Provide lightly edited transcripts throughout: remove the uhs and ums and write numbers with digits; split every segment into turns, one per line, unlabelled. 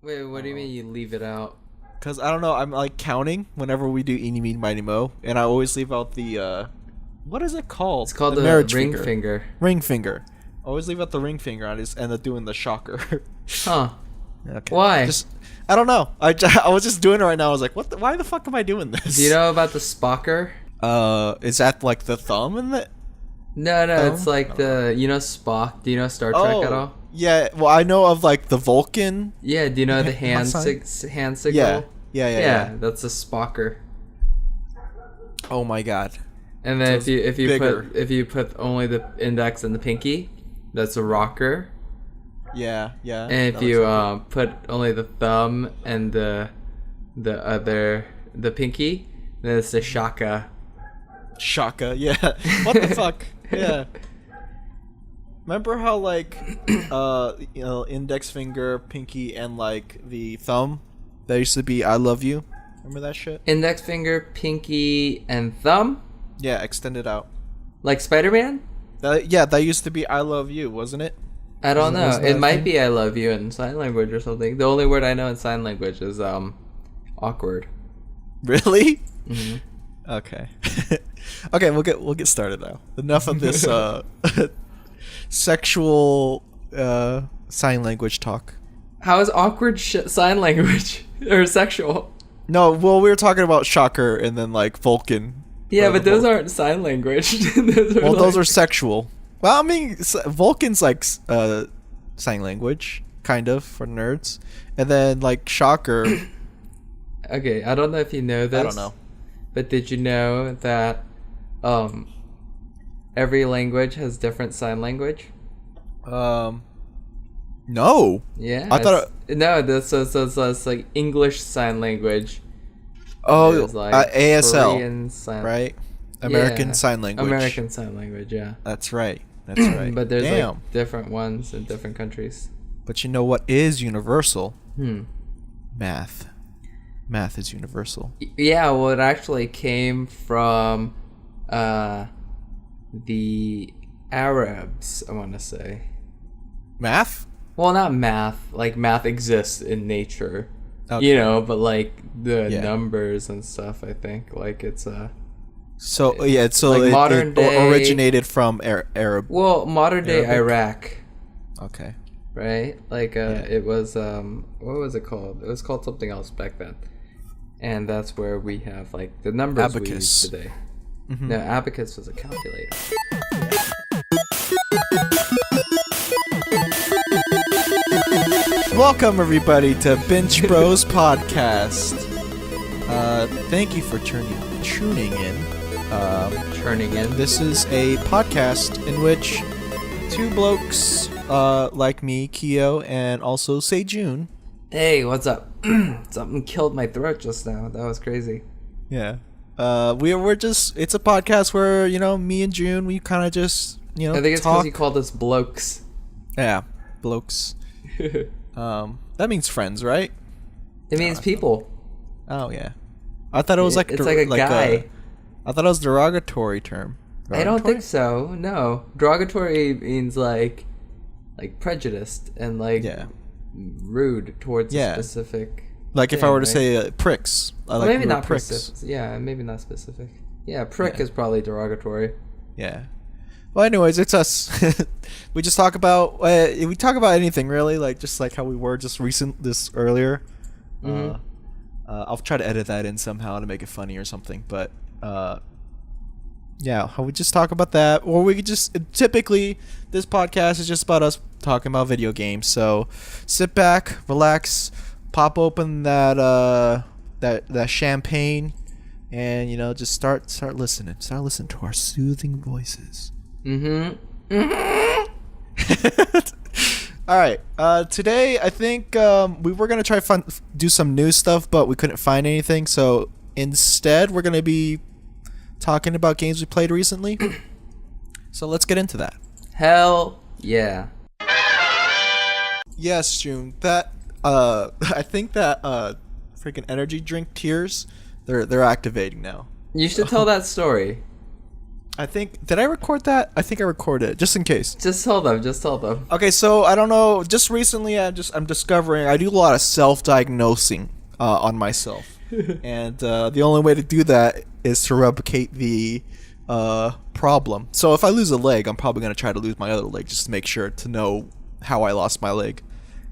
Wait, what do you mean you leave it out?
Because I don't know, I'm like counting whenever we do Eeny, Meeny, Miny, Mo, and I always leave out the, what is it called?
It's called the
marriage
ring finger.
Ring finger. I always leave out the ring finger and I just end up doing the shocker.
Huh.
Okay.
Why?
I don't know. I was just doing it right now. I was like, why the fuck am I doing this?
Do you know about the Spocker?
Is that like the thumb in the...
No,
thumb?
it's like you know Spock? Do you know Star Trek at all?
Yeah, well, I know of like the Vulcan.
Yeah, do you know the hand signal?
Yeah,
that's a Spocker.
Oh my god.
And then
So
if you put only the index and the pinky, that's a rocker.
Yeah.
And if you put only the thumb and the pinky, then it's the shaka.
Shaka, yeah. What the fuck? Yeah. Remember how like index finger, pinky, and like the thumb, that used to be I love you? Remember that shit?
Index finger, pinky, and thumb?
Yeah, extended out.
Like Spider-Man?
That used to be I love you, wasn't it?
I don't know.
Wasn't
It
that a
might
thing?
be I love you in sign language or something. The only word I know in sign language is awkward.
Really?
Mm-hmm.
Okay. Okay, we'll get started now. Enough of this sexual sign language talk.
How is awkward sign language or sexual?
No, well, we were talking about shocker and then like Vulcan.
Yeah, but those aren't sign language.
Those are sexual. Well, I mean, Vulcan's like sign language, kind of, for nerds. And then like shocker.
Okay, I don't know if you know this.
I don't know.
But did you know that every language has different sign language?
No.
Yeah.
I thought
no. That's like English sign language.
Oh,
There's, like,
ASL,
Korean sign,
right? American
Yeah,
Sign Language.
American Sign Language, yeah.
That's right. That's right.
But there's
Damn.
like different ones in different countries.
But you know what is universal?
Hmm.
Math. Math is universal.
Yeah, well, it actually came from the Arabs, I want to say.
Math?
Well, not math. Like, math exists in nature.
Okay.
You know, but like the
Yeah.
numbers and stuff, I think. Like, it's
So
like
it
modern day-
originated from Arab.
well, modern day
Arabic?
Iraq,
Okay.
right? Like, it was, what was it called? It was called something else back then. And that's where we have, like, the numbers we use
Abacus.
today.
Mhm.
No, abacus was a calculator.
Welcome everybody to Binch Bros Podcast. Thank you for tuning in.
Turning in.
This is a podcast in which two blokes like me, Keo, and also Sejun.
Hey, what's up? Something killed my throat just now. That was crazy.
Yeah. We're just, it's a podcast where, you know, me and June, we kind of just, you know,
I think it's because
talk.
you called us blokes.
Yeah, blokes. That means friends, right?
It means people.
Oh yeah. I thought it was like
It's like a guy.
I thought it was a derogatory term.
I don't think so. No, derogatory means like prejudiced and like
Yeah.
rude towards
Yeah.
a specific.
Like if
thing,
I were to
right?
say pricks.
Well,
Like
maybe
we were
not specific. Yeah, maybe not specific. Yeah, prick
Yeah.
is probably derogatory.
Yeah. Well, anyways, it's us. We just talk about we talk about anything really, like just like how we were just this earlier.
Mhm.
I'll try to edit that in somehow to make it funny or something, but yeah, how we just talk about that, or we could just typically this podcast is just about us talking about video games. So sit back, relax, pop open that champagne, and you know just start listening. Start listening to our soothing voices.
Mm-hmm.
All right. Today, I think we were gonna try do some new stuff, but we couldn't find anything. So instead, we're gonna be talking about games we played recently. So let's get into that.
Hell yeah.
Yes, June. That I think that freaking energy drink tiers, they're activating now.
You should tell that story.
Did I record that? I think I recorded it, just in case.
Just tell them. Just tell them.
Okay, so I don't know. Just recently, I'm discovering I do a lot of self-diagnosing on myself, and the only way to do that is to replicate the problem. So if I lose a leg, I'm probably gonna try to lose my other leg just to make sure to know how I lost my leg.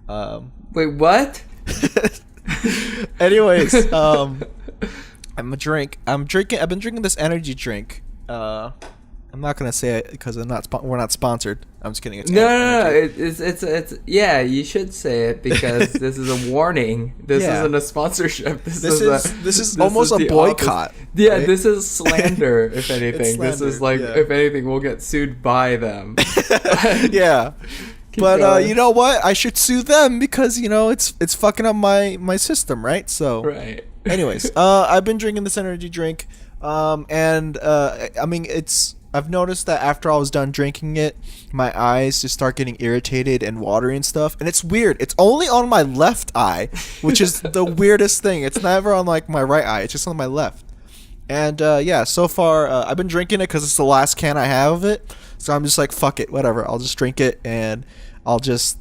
Wait, what?
Anyways, I've been drinking this energy drink. I'm not gonna say it because we're not sponsored. I'm just kidding. It's
no. It's yeah. You should say it because this is a warning. This isn't a sponsorship. This is
almost a boycott.
Opposite. Yeah, right? This is slander. If anything, this is like if anything, we'll get sued by them.
Yeah. But you know what? I should sue them because it's fucking up my system, right? So
right.
Anyways, I've been drinking this energy drink, and I mean I've noticed that after I was done drinking it, my eyes just start getting irritated and watery and stuff. And it's weird. It's only on my left eye, which is the weirdest thing. It's never on like my right eye. It's just on my left. And yeah, so far I've been drinking it because it's the last can I have of it. So I'm just like, fuck it, whatever. I'll just drink it and I'll just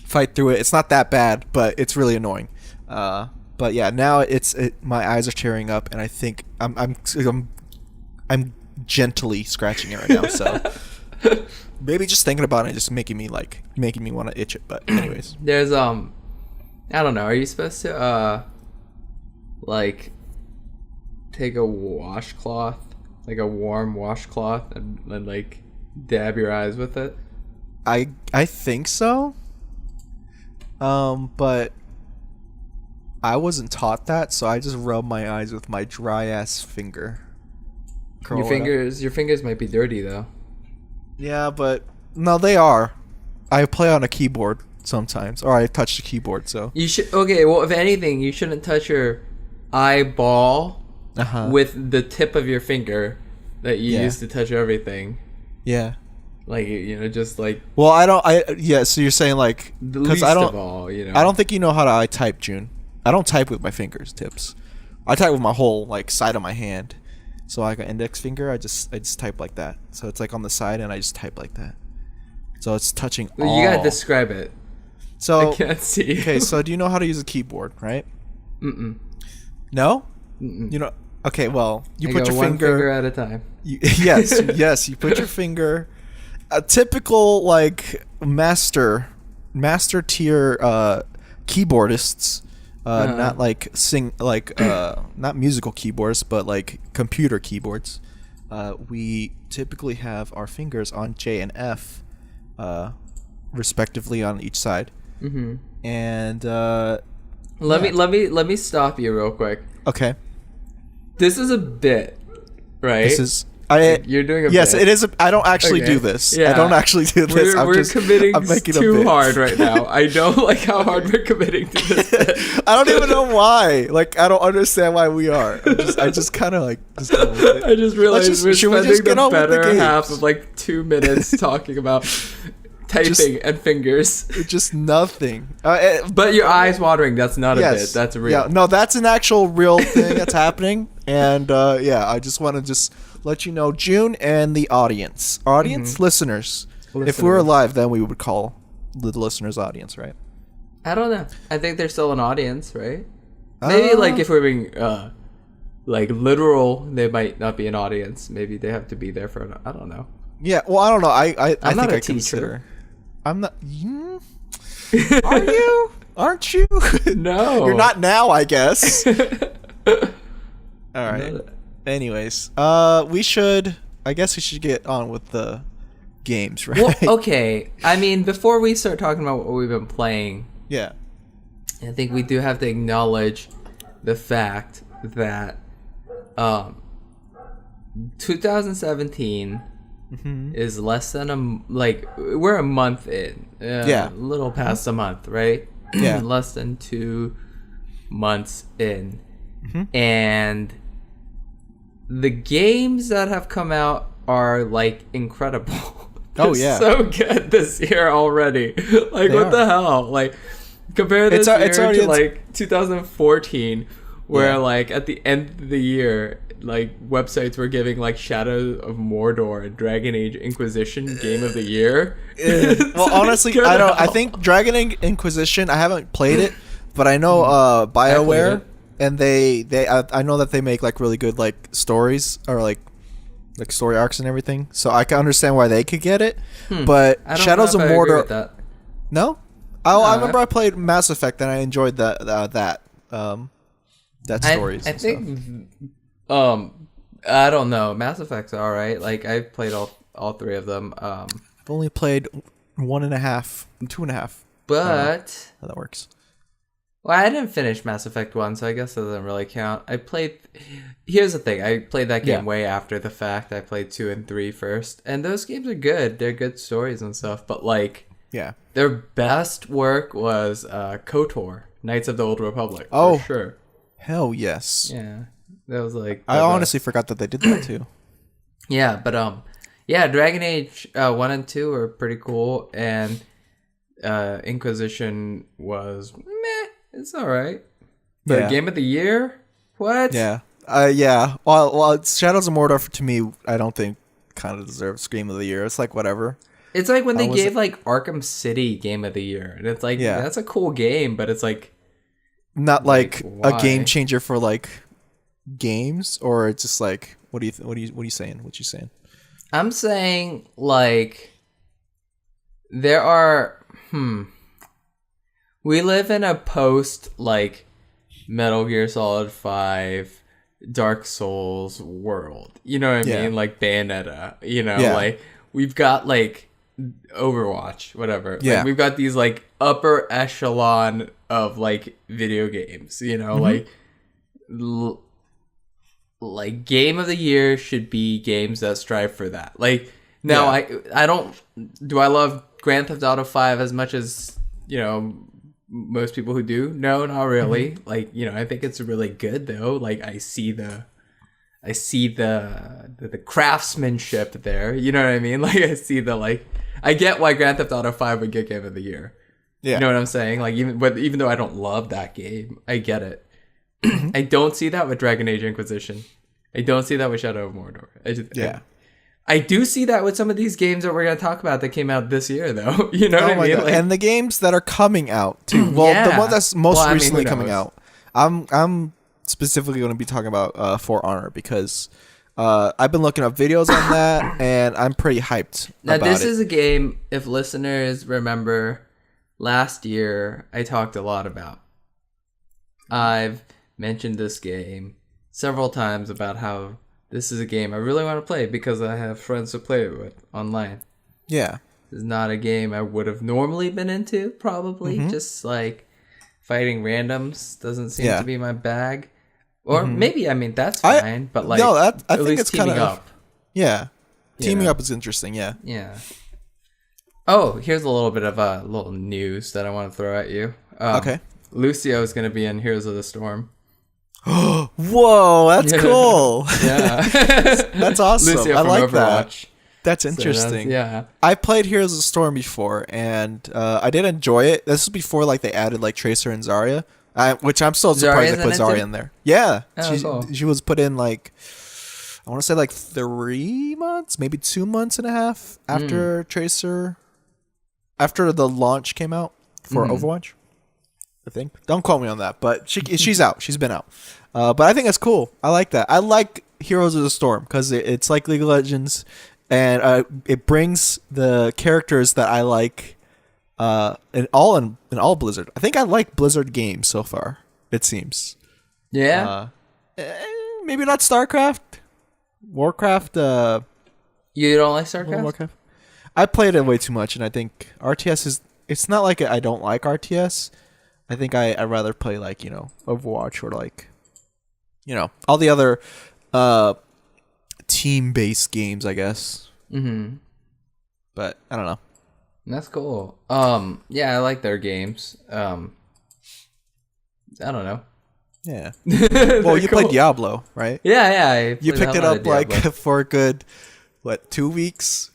fight through it. It's not that bad, but it's really annoying. But yeah, now my eyes are tearing up, and I think I'm gently scratching it right now. So maybe just thinking about it just making me want to itch it. But anyways,
there's I don't know. Are you supposed to like take a washcloth, like a warm washcloth, and like dab your eyes with it?
I think so. But I wasn't taught that, so I just rub my eyes with my dry ass finger.
Your fingers might be dirty though.
Yeah, but no, they are. I play on a keyboard sometimes, or I touch the keyboard. So
you should. Okay, well, if anything, you shouldn't touch your eyeball with the tip of your finger that you use to touch everything.
Yeah.
Like just like.
Well, so you're saying like because I don't think you know how to type, June. I don't type with my fingers tips. I type with my whole like side of my hand. So like an index finger, I just type like that. So it's like on the side, and I just type like that. So it's touching all.
You gotta describe it.
So
I can't see.
Okay, so do you know how to use a keyboard, right?
Mm-mm.
No?
Mm-mm.
Okay, well, you put your
one
finger
at a time.
Yes, you put your finger. A typical like master tier keyboardists. Not like not musical keyboards, but like computer keyboards. We typically have our fingers on J and F, respectively on each side.
Mm-hmm.
And
let me stop you real quick.
Okay.
This is a bit, right? You're doing a bit.
Yes, it is. I don't actually do this. Yeah. I don't actually do this.
We're committing too hard right now. I don't like how hard we're committing to this bit.
I don't even know why. Like, I don't understand why we are. I just kind of like. Just go with it.
I just realized we're spending the better half of like 2 minutes talking about typing and fingers.
Just nothing.
But your eyes watering. That's not a bit. That's real. Yeah,
no, that's an actual real thing that's happening. And I just want to let you know, June and the audience, listeners. If we were live, then we would call the listeners audience, right?
I don't know. I think they're still an audience, right? Maybe like if we're being like literal, they might not be an audience. Maybe they have to be there for I don't know.
Yeah, well, I don't know. I
I'm not
think
a
I
teacher.
Consider. I'm not. Are you? Aren't you?
No,
you're not now, I guess. All right. Anyways, I guess we should get on with the games, right?
Well, okay. I mean, before we start talking about what we've been playing,
yeah,
I think we do have to acknowledge the fact that 2017 is less than we're a month in. A little past a month, right?
Yeah.
Less than 2 months in. And the games that have come out are like incredible.
Oh yeah,
so good this year already. Like what the hell? Like compare this year to like 2014, where like at the end of the year, like websites were giving like Shadow of Mordor and Dragon Age Inquisition Game of the Year.
Well, honestly, I don't. I think Dragon Age Inquisition. I haven't played it, but I know BioWare, and I know that they make like really good like stories or like story arcs and everything. So I can understand why they could get it. But Shadows of Mordor. No, I remember I played Mass Effect and I enjoyed that stories.
I think. I don't know. Mass Effect's all right. Like I've played all three of them.
I've only played 1.5, 2.5.
But
how that works.
Well, I didn't finish Mass Effect 1, so I guess that doesn't really count. Here's the thing. I played that game way after the fact. I played 2 and 3 first. And those games are good. They're good stories and stuff. But, like, their best work was KOTOR, Knights of the Old Republic.
Oh,
for sure.
Hell yes.
Yeah. That was, like...
I honestly forgot that they did that, too.
Yeah, but, Dragon Age 1 and 2 were pretty cool. And Inquisition was meh. It's all right. The Game of the Year? What?
Yeah. Well, Shadows of Mordor, to me, I don't think kind of deserves Game of the Year. It's like whatever.
It's like when they gave like Arkham City Game of the Year, and it's like that's a cool game, but it's like
not like a game changer for like games, or it's just like what are you saying? What you saying?
I'm saying like there are we live in a post like Metal Gear Solid 5, Dark Souls world. You know what I mean? Like Bayonetta. You know, like we've got like Overwatch, whatever.
Yeah.
Like, we've got these like upper echelon of like video games. You know, like Game of the Year should be games that strive for that. Like now, I don't. Do I love Grand Theft Auto 5 as much as most people who do? No, not really. Like, I think it's really good though. Like I see the craftsmanship there. You know what I mean? Like I see I get why Grand Theft Auto 5 would get Game of the Year. Yeah. You know what I'm saying? Like even though I don't love that game, I get it. I don't see that with Dragon Age Inquisition. I don't see that with Shadow of Mordor. I do see that with some of these games that we're going to talk about that came out this year, though. You know what I mean?
Like, and the games that are coming out, too. Well, the one that's most recently coming out. I'm specifically going to be talking about For Honor because I've been looking up videos on that, and I'm pretty hyped
now,
about
this
it.
Is a game, if listeners remember, last year I talked a lot about. I've mentioned this game several times about how this is a game I really want to play because I have friends to play it with online. Yeah. This is not a game I would have normally been into, probably. Just like fighting randoms doesn't seem to be my bag. Or maybe, that's fine, but like
I
at
think
least
it's
teaming up.
Yeah. Teaming up is interesting, yeah.
Yeah. Oh, here's a little bit of a little news that I want to throw at you.
Okay.
Lucio is going to be in Heroes of the Storm.
Whoa, that's cool.
Yeah.
That's awesome.
Lucio
I
from
like
Overwatch.
that. That's interesting.
Yeah.
I played Heroes of the Storm before, and I did enjoy it. This was before like they added like Tracer and Zarya, which I'm still surprised they put Zarya in there. Yeah.
Cool.
She was put in like, I want to say like 3 months, maybe 2.5 after Tracer, after the launch came out for Overwatch. I think. Don't quote me on that, but she's out. She's been out. But I think that's cool. I like that. I like Heroes of the Storm because it's like League of Legends, and it brings the characters that I like in all Blizzard. I think I like Blizzard games so far. It seems.
Yeah.
Maybe not StarCraft, Warcraft.
You don't like StarCraft?
Warcraft. I played it way too much, and I think RTS is. It's not like I don't like RTS. I think I'd rather play like, Overwatch or like, all the other team-based games, I guess. But I don't know.
That's cool. Yeah, I like their games. I don't know.
Yeah. Well, you played Diablo, right?
Yeah.
You picked it up like for a good 2 weeks?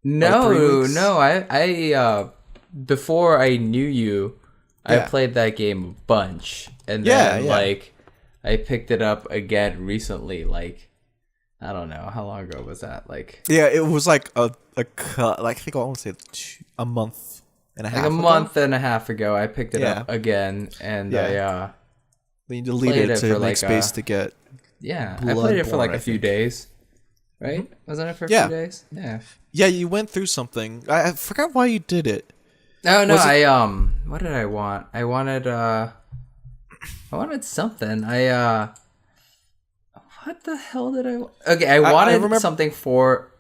No. I before I knew you, I played that game a bunch, and then like I picked it up again recently. Like I don't know how long ago was that. Like
it was like like I think I want to say a month and a half.
Like a month and a half ago, I picked it up again, and I
then you deleted it to make space to get.
Yeah, I played it for like a few days. Right? Wasn't it for a few days? Yeah.
Yeah, you went through something. I forgot why you did it.
No, what did I want? I wanted something. What the hell did I want? Okay, I wanted something for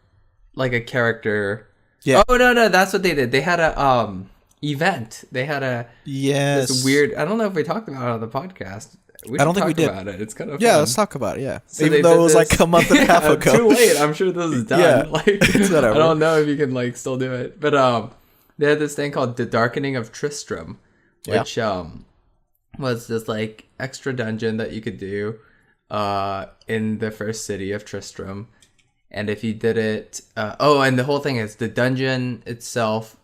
like a character. Yeah. Oh no, that's what they did. They had a event. They had this weird. I don't know if we talked about it on the podcast. I don't think we did. About it. It's kind of fun.
Let's talk about it. Yeah, so even though it was like a month and a half ago.
Too late. I'm sure this is done. Like I don't know if you can like still do it, but they had this thing called the Darkening of Tristram, which was this like extra dungeon that you could do in the first city of Tristram, and if you did it, and the whole thing is the dungeon itself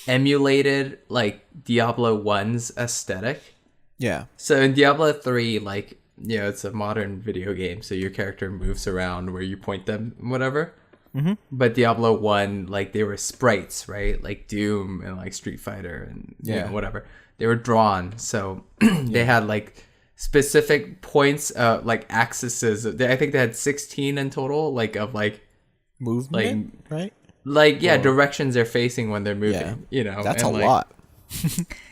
emulated like Diablo 1's aesthetic.
Yeah.
So in Diablo 3, like, it's a modern video game, so your character moves around where you point them, whatever. Mm-hmm. But Diablo 1, like, they were sprites, right? Like Doom and like Street Fighter and whatever. They were drawn, so they had like specific points, like axes. I think they had 16 in total, like of like
movement, like, right?
Like directions they're facing when they're moving.
That's
and,
a lot.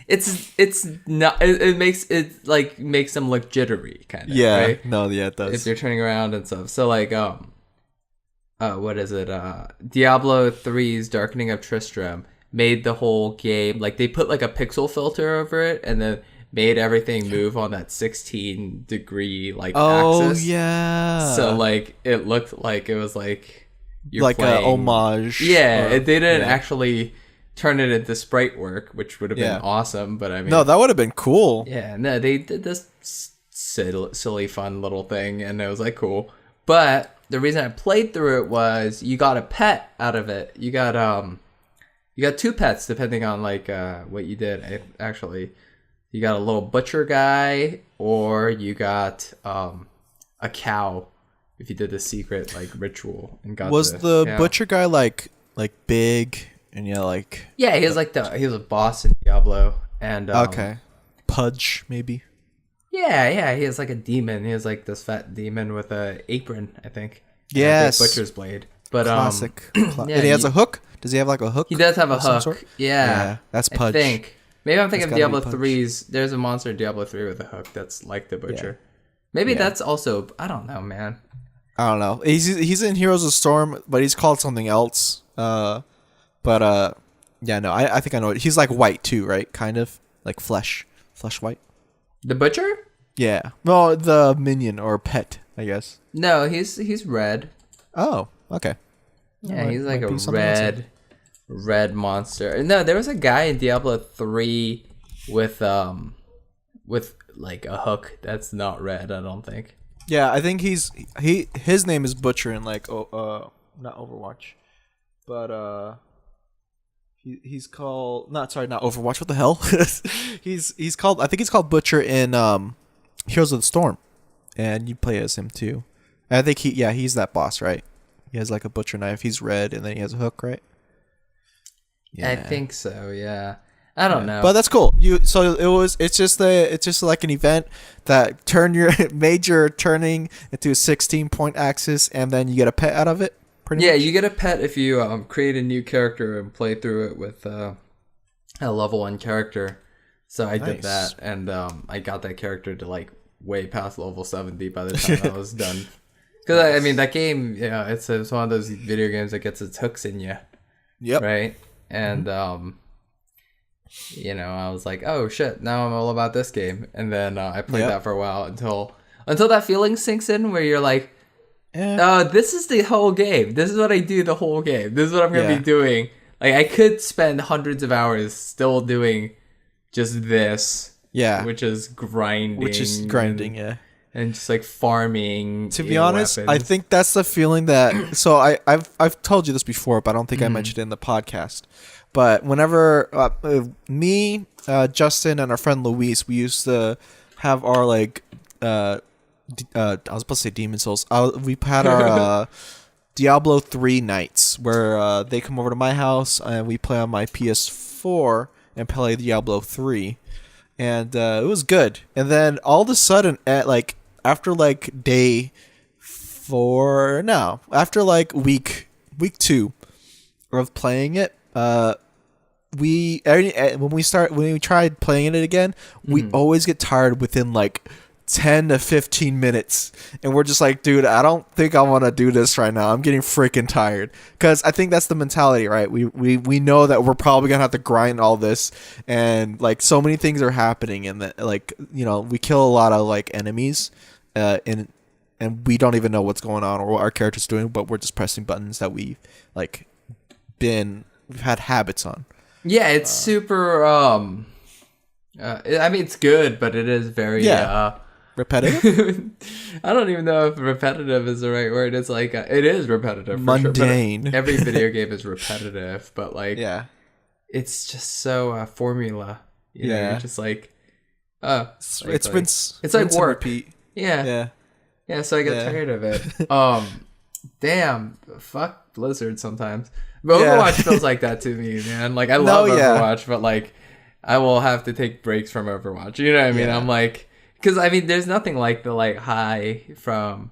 It's not. It makes them look jittery, kind of.
Yeah.
Right?
No. Yeah. It does.
If they're turning around and stuff. So like what is it? Diablo 3's Darkening of Tristram made the whole game like they put like a pixel filter over it and then made everything move on that 16-degree like axis. Oh
yeah.
So like it looked like it was like you're
like
playing.
A homage.
Yeah. They didn't actually turn it into sprite work, which would have been awesome, but I mean...
No, that would have been cool.
Yeah, no, they did this silly, fun little thing, and it was, like, cool. But the reason I played through it was you got a pet out of it. You got 2 pets, depending on, like, what you did, actually. You got a little butcher guy, or you got a cow, if you did the secret, like, ritual. And got
was the butcher guy, like big... And he was a boss in Diablo, and okay, Pudge maybe.
Yeah, he has like a demon. He has like this fat demon with a apron, I think.
Yes,
butcher's blade. But
classic. And he has a hook. Does he have like a hook?
He does have a hook. Yeah,
that's Pudge.
I think maybe I'm thinking of Diablo 3's. There's a monster in Diablo 3 with a hook that's like the butcher. Yeah. Maybe that's also. I don't know, man.
I don't know. He's in Heroes of Storm, but he's called something else. But I think I know it. He's like white too, right? Kind of like flesh white.
The butcher?
Yeah. No, the minion or pet, I guess.
No, he's red.
Oh, okay.
Yeah, he's like a red monster. No, there was a guy in Diablo 3 with like a hook that's not red, I don't think.
Yeah, I think his name is Butcher in like not Overwatch. But he's called not Overwatch. What the hell? he's called. I think he's called Butcher in Heroes of the Storm, and you play as him too. And I think he's that boss, right? He has like a butcher knife. He's red, and then he has a hook, right?
Yeah, I think so. Yeah, I don't know,
but that's cool. It's just like an event that made your turning into a 16-point axis, and then you get a pet out of it.
Yeah, you get a pet if you create a new character and play through it with a level 1 character. So I did that, and I got that character to like way past level 70 by the time I was done. Because I mean that game, it's one of those video games that gets its hooks in you.
Yep.
Right, and I was like, oh shit, now I'm all about this game, and then I played that for a while until that feeling sinks in where you're like. This is the whole game. This is what I do the whole game. This is what I'm going to be doing. Like, I could spend hundreds of hours still doing just this.
Yeah.
Which is grinding. And just, like, farming.
To be honest, weapons. I think that's the feeling that... So, I've told you this before, but I don't think I mentioned it in the podcast. But whenever me, Justin and our friend Luis, we used to have our like I was supposed to say Demon Souls. We had our Diablo 3 nights where they come over to my house and we play on my PS4 and play Diablo 3, and it was good. And then all of a sudden, after like day 4, no, after like week 2 of playing it, when we tried playing it again, we always get tired within like 10 to 15 minutes, and we're just like, dude, I don't think I want to do this right now. I'm getting freaking tired, because I think that's the mentality, right? We know that we're probably gonna have to grind all this, and like so many things are happening, and that, like, you know, we kill a lot of like enemies, and we don't even know what's going on or what our character's doing, but we're just pressing buttons that we've had habits on.
Yeah, it's super. I mean, it's good, but it is very
repetitive.
I don't even know if repetitive is the right word. It's like it is repetitive,
mundane.
For sure, every video game is repetitive, but like,
yeah,
it's just so formula. You know, you're just like,
it's
like work.
Repeat.
Yeah. So I get tired of it. Damn, fuck Blizzard sometimes. But Overwatch feels like that to me, man. Like, I love Overwatch, but like, I will have to take breaks from Overwatch. You know what I mean? Yeah. I'm like, because I mean, there's nothing like the like high from,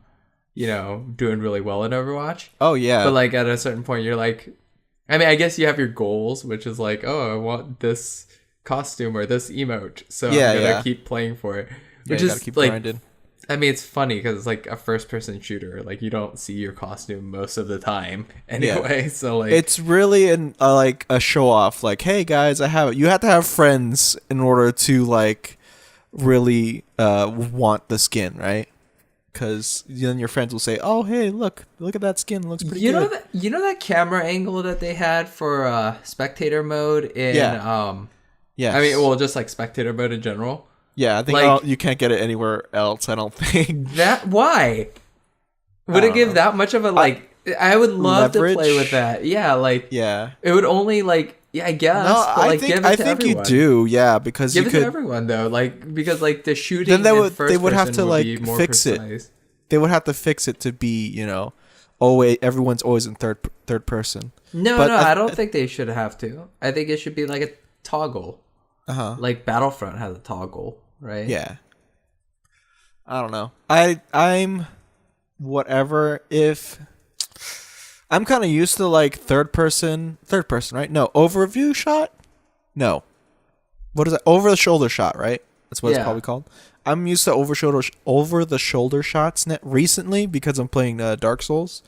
you know, doing really well in Overwatch.
Oh yeah.
But like at a certain point, you're like, I mean, I guess you have your goals, which is like, oh, I want this costume or this emote, so I'm gonna keep playing for it. Which is keep like, grinding. I mean, it's funny because it's like a first-person shooter. Like, you don't see your costume most of the time anyway. Yeah. So like,
it's really like a show-off. Like, hey guys, I have it. You have to have friends in order to like really want the skin, right? Because then your friends will say, "Oh, hey, look at that skin. It looks pretty good."
You know that camera angle that they had for spectator mode in
yes.
I mean, well, just like spectator mode in general.
Yeah, I think like, you can't get it anywhere else, I don't think.
Why? Would it give that much of a, like, I would love
leverage?
To play with that. Yeah, like,
yeah.
It would only, like, I guess. No, but, like,
I think you do, yeah, because
give
you
it to everyone, though. Like, because, like, the shooting
then they would have to, like, fix precise. It. They would have to fix it to be, you know, everyone's always in third person.
No, I don't think they should have to. I think it should be, like, a toggle. Like, Battlefront has a toggle. Right.
Yeah. I don't know. I'm whatever. If I'm kind of used to like third person, right? No, overview shot. No, what is that? Over the shoulder shot, right? That's what it's probably called. I'm used to over the shoulder shots recently because I'm playing Dark Souls.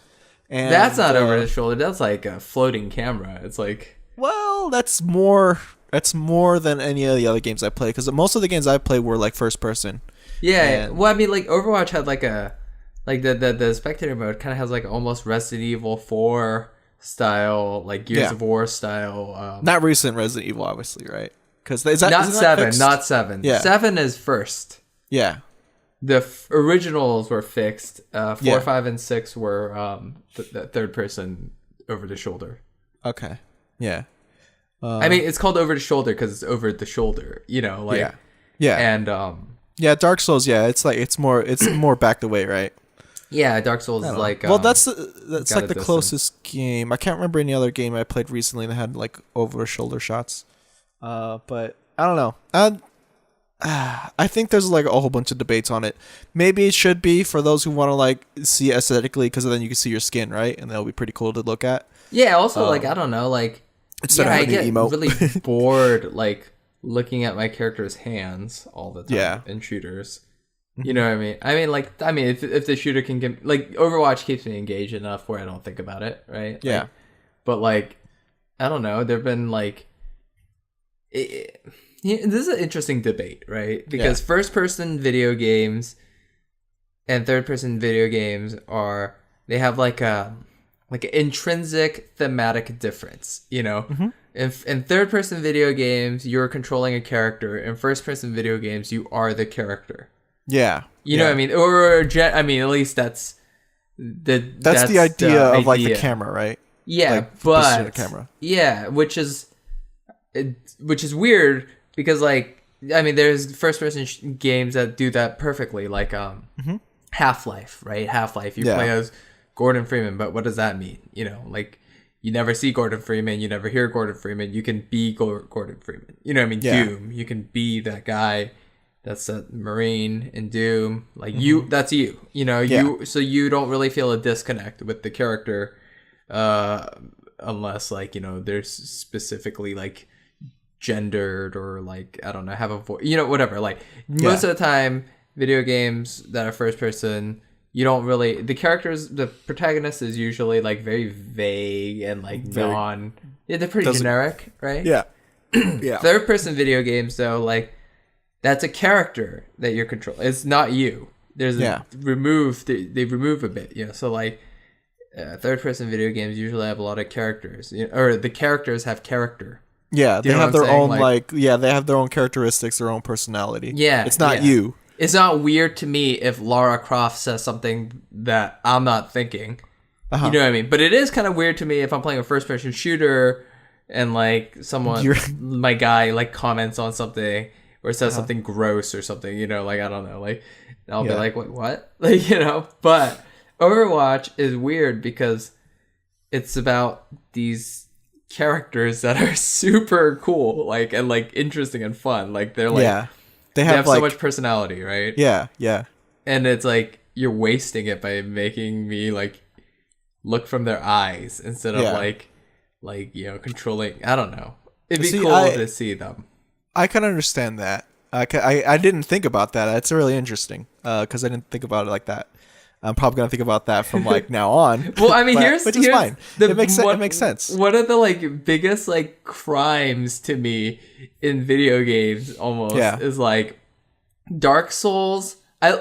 And
that's not over the shoulder. That's like a floating camera. It's like,
well, that's more. It's more than any of the other games I play, because most of the games I play were like first person.
Yeah, well, I mean, like Overwatch had like the spectator mode kind of has like almost Resident Evil 4 style, like Gears of War style.
Not recent Resident Evil, obviously, right? Because
not 7. Yeah, 7 is first.
Yeah,
the originals were fixed. 4, 5, and 6 were the third person over the shoulder.
Okay. Yeah.
I mean, it's called over the shoulder because it's over the shoulder, you know, like, and
Dark Souls, it's more backed away, right?
Yeah, Dark Souls is like,
well, that's like the closest game. I can't remember any other game I played recently that had like over shoulder shots, but I don't know. I think there's like a whole bunch of debates on it. Maybe it should be for those who want to like see aesthetically, because then you can see your skin, right? And that'll be pretty cool to look at.
Yeah. Also, like, I don't know, like. I get really bored, like, looking at my character's hands all the time in shooters. You know what I mean? I mean, if the shooter can get, like, Overwatch keeps me engaged enough where I don't think about it, right?
Yeah.
Like, but, like, I don't know. There've been, like, this is an interesting debate, right? Because first-person video games and third-person video games they have, like an intrinsic thematic difference, you know? In third-person video games, you're controlling a character. In first-person video games, you are the character.
Yeah.
You know what I mean? Or, I mean, at least that's the
idea of, like, the camera, right?
Yeah,
like,
but...
the camera.
Yeah, which is weird, because like I mean, there's first person games that do that perfectly, like Half-Life, right? Half-Life, you play as Gordon Freeman, but what does that mean? You know, like you never see Gordon Freeman, you never hear Gordon Freeman. You can be Gordon Freeman. You know what I mean? Yeah. Doom, you can be that guy. That's a Marine in Doom. Like you, that's you. You know, you. So you don't really feel a disconnect with the character, unless like you know there's specifically like gendered or like I don't know have a voice. You know, whatever. Like most of the time, video games that are first person, you don't really the protagonist is usually like very vague and like they're pretty generic, right?
Yeah. Yeah.
Third person video games though, like that's a character that you're controlling. It's not you. There's they remove a bit, you know. So like third person video games usually have a lot of characters, you know, or the characters have character.
Yeah, they have their own they have their own characteristics, their own personality. Yeah. It's not you.
It's not weird to me if Lara Croft says something that I'm not thinking. You know what I mean? But it is kind of weird to me if I'm playing a first-person shooter and like my guy like comments on something or says something gross or something. You know, like I don't know, like I'll be like, wait, what? Like you know. But Overwatch is weird because it's about these characters that are super cool, like and like interesting and fun. Like they're like. They have like, so much personality, right?
Yeah, yeah.
And it's like you're wasting it by making me like look from their eyes instead of like you know controlling. I don't know. It'd be cool to see them.
I can understand that. I didn't think about that. That's really interesting because I didn't think about it like that. I'm probably gonna think about that from like now on.
Well, I mean,
which is fine. It makes sense.
One of the like biggest like crimes to me in video games almost is like Dark Souls. I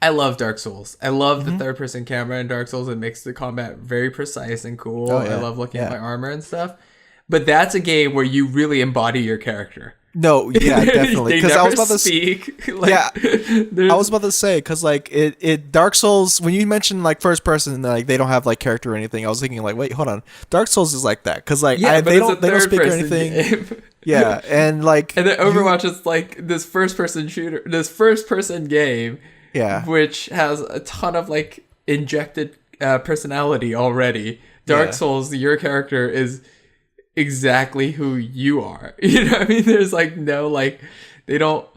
love Dark Souls. I love the third person camera in Dark Souls. It makes the combat very precise and cool. I love looking at my armor and stuff. But that's a game where you really embody your character.
No, yeah, definitely.
Because I was about to speak.
I was about to say because like it Dark Souls when you mentioned like first person like they don't have like character or anything. I was thinking like wait hold on, Dark Souls is like that because like they don't speak or anything. Game. Yeah, and like
and then Overwatch is like this first person game.
Yeah,
which has a ton of like injected personality already. Dark Souls, your character is exactly who you are. You know what I mean? There's like no like your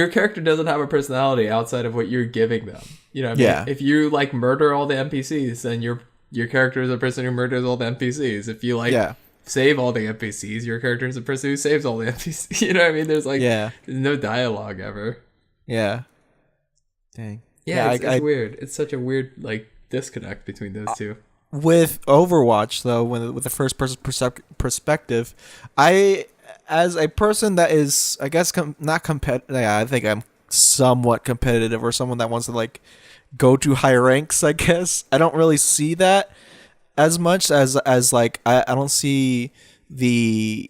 character doesn't have a personality outside of what you're giving them. You know what I mean? If you like murder all the NPCs, then your character is a person who murders all the NPCs. If you like save all the NPCs, your character is a person who saves all the NPCs. You know what I mean? There's like there's no dialogue ever.
Yeah. Dang.
Yeah, it's weird. It's such a weird like disconnect between those two.
With Overwatch, though, with the first-person perspective, as a person that is, I guess, not competitive, I think I'm somewhat competitive or someone that wants to, like, go to high ranks, I guess. I don't really see that as much as like, I don't see I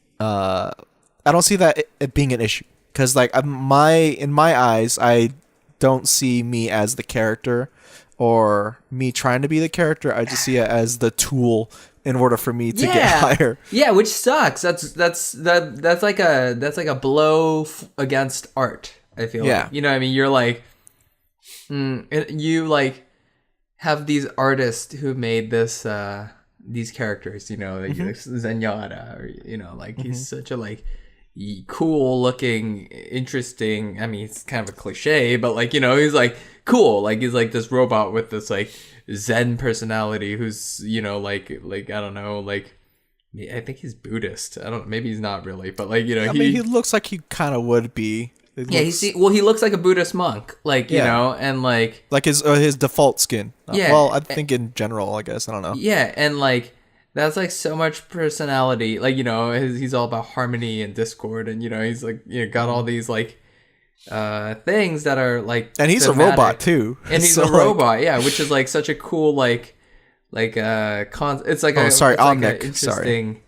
don't see that it being an issue. Because, like, in my eyes, I don't see me as the character or me trying to be the character. I just see it as the tool in order for me to get higher. Yeah,
which sucks. That's like a blow against art. I feel like. You know what I mean? You're like you like have these artists who made this these characters, you know, like Zenyatta, or you know, like he's such a like cool looking, interesting, I mean it's kind of a cliche, but like, you know, he's like cool, like he's like this robot with this like Zen personality who's, you know, like I don't know, like I think he's Buddhist. I don't, maybe he's not really, but like, you know,
he looks like he kind of would be.
He looks like a Buddhist monk, like, you know, and like
his default skin. Well, I think in general, I guess, I don't know.
Yeah, and like that's like so much personality, like, you know, he's all about harmony and discord, and you know, he's like, you know, got all these like things that are like,
and he's thematic. A robot too,
and he's a robot, yeah, which is like such a cool like it's like
Omnic,
interesting.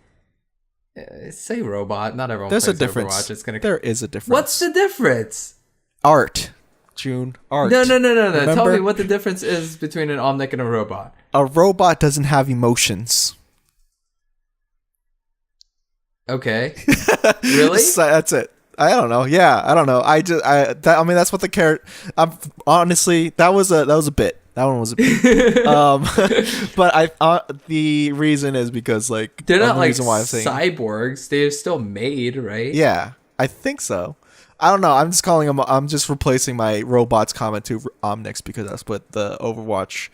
Say robot. Not everyone.
There's
plays
a difference.
Overwatch.
There is a difference.
What's the difference?
Art, June. Art.
No.
Remember?
Tell me what the difference is between an Omnic and a robot.
A robot doesn't have emotions.
Okay. Really?
So that's it. I don't know. Yeah, I don't know. I mean, that's what the character. I'm honestly, that was a bit. That one was a bit. But the reason is because like
They're not
the
like
reason why I'm saying
cyborgs. They're still made, right?
yeah, I think so. I don't know. I'm just calling them. I'm just replacing my robots comment to OMICS because that's what the Overwatch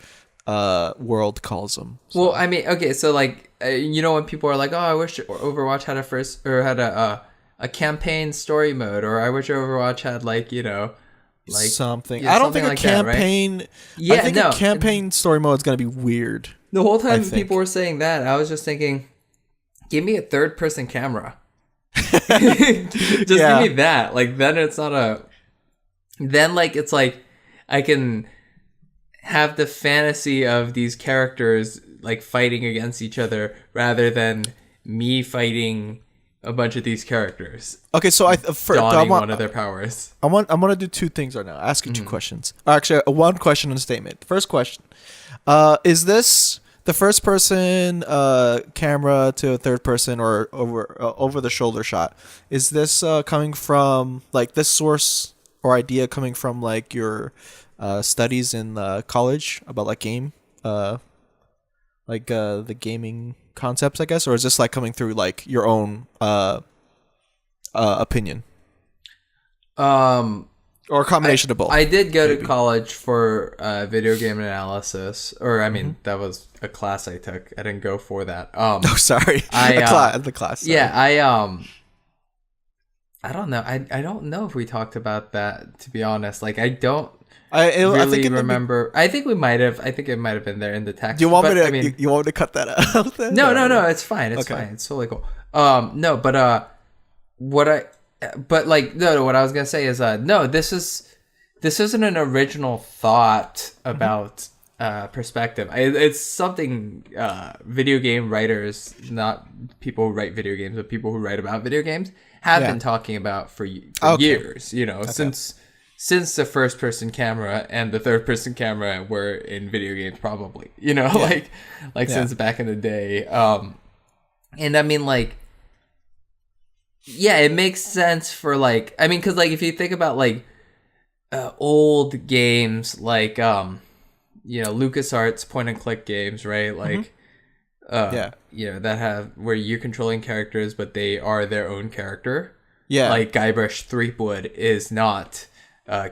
world calls them. So.
Well, I mean, okay, so like when people are like, "Oh, I wish Overwatch had a campaign story mode," or "I wish Overwatch had like
something."
yeah,
I don't
something
think
like
a campaign.
That, right? Yeah,
I think
no.
a campaign story mode is gonna be weird.
The whole time people were saying that, I was just thinking, give me a third-person camera. Just give me that. Like then it's not a. Then like it's like I can have the fantasy of these characters like fighting against each other rather than me fighting a bunch of these characters.
Okay, so
donning one of their powers.
I'm gonna do two things right now. Ask you two questions. Actually, one question and a statement. First question: is this the first person camera to a third person or over the shoulder shot? Is this coming from like this source or idea coming from like your studies in college about like the gaming concepts, I guess, or is this like coming through like your own opinion? Or a combination of both.
I did go to college for video game analysis, or I mean, that was a class I took. I didn't go for that.
Oh, sorry. The class. Sorry.
Yeah, I don't know. I don't know if we talked about that, to be honest. Like, I don't really remember. I think we might have. I think it might have been there in the text.
Do you want me to? I mean, you want me to cut that out? Then?
No. It's fine. It's fine. It's totally cool. No, but what I was gonna say is no. This isn't an original thought about perspective. It's something video game writers, not people who write video games, but people who write about video games have been talking about for years. Since the first person camera and the third person camera were in video games, probably, since back in the day. And I mean, like, yeah, it makes sense for like, I mean, cause like, if you think about like, old games, like, LucasArts point and click games, right? Like, that have, where you're controlling characters, but they are their own character. Yeah. Like Guybrush Threepwood is not,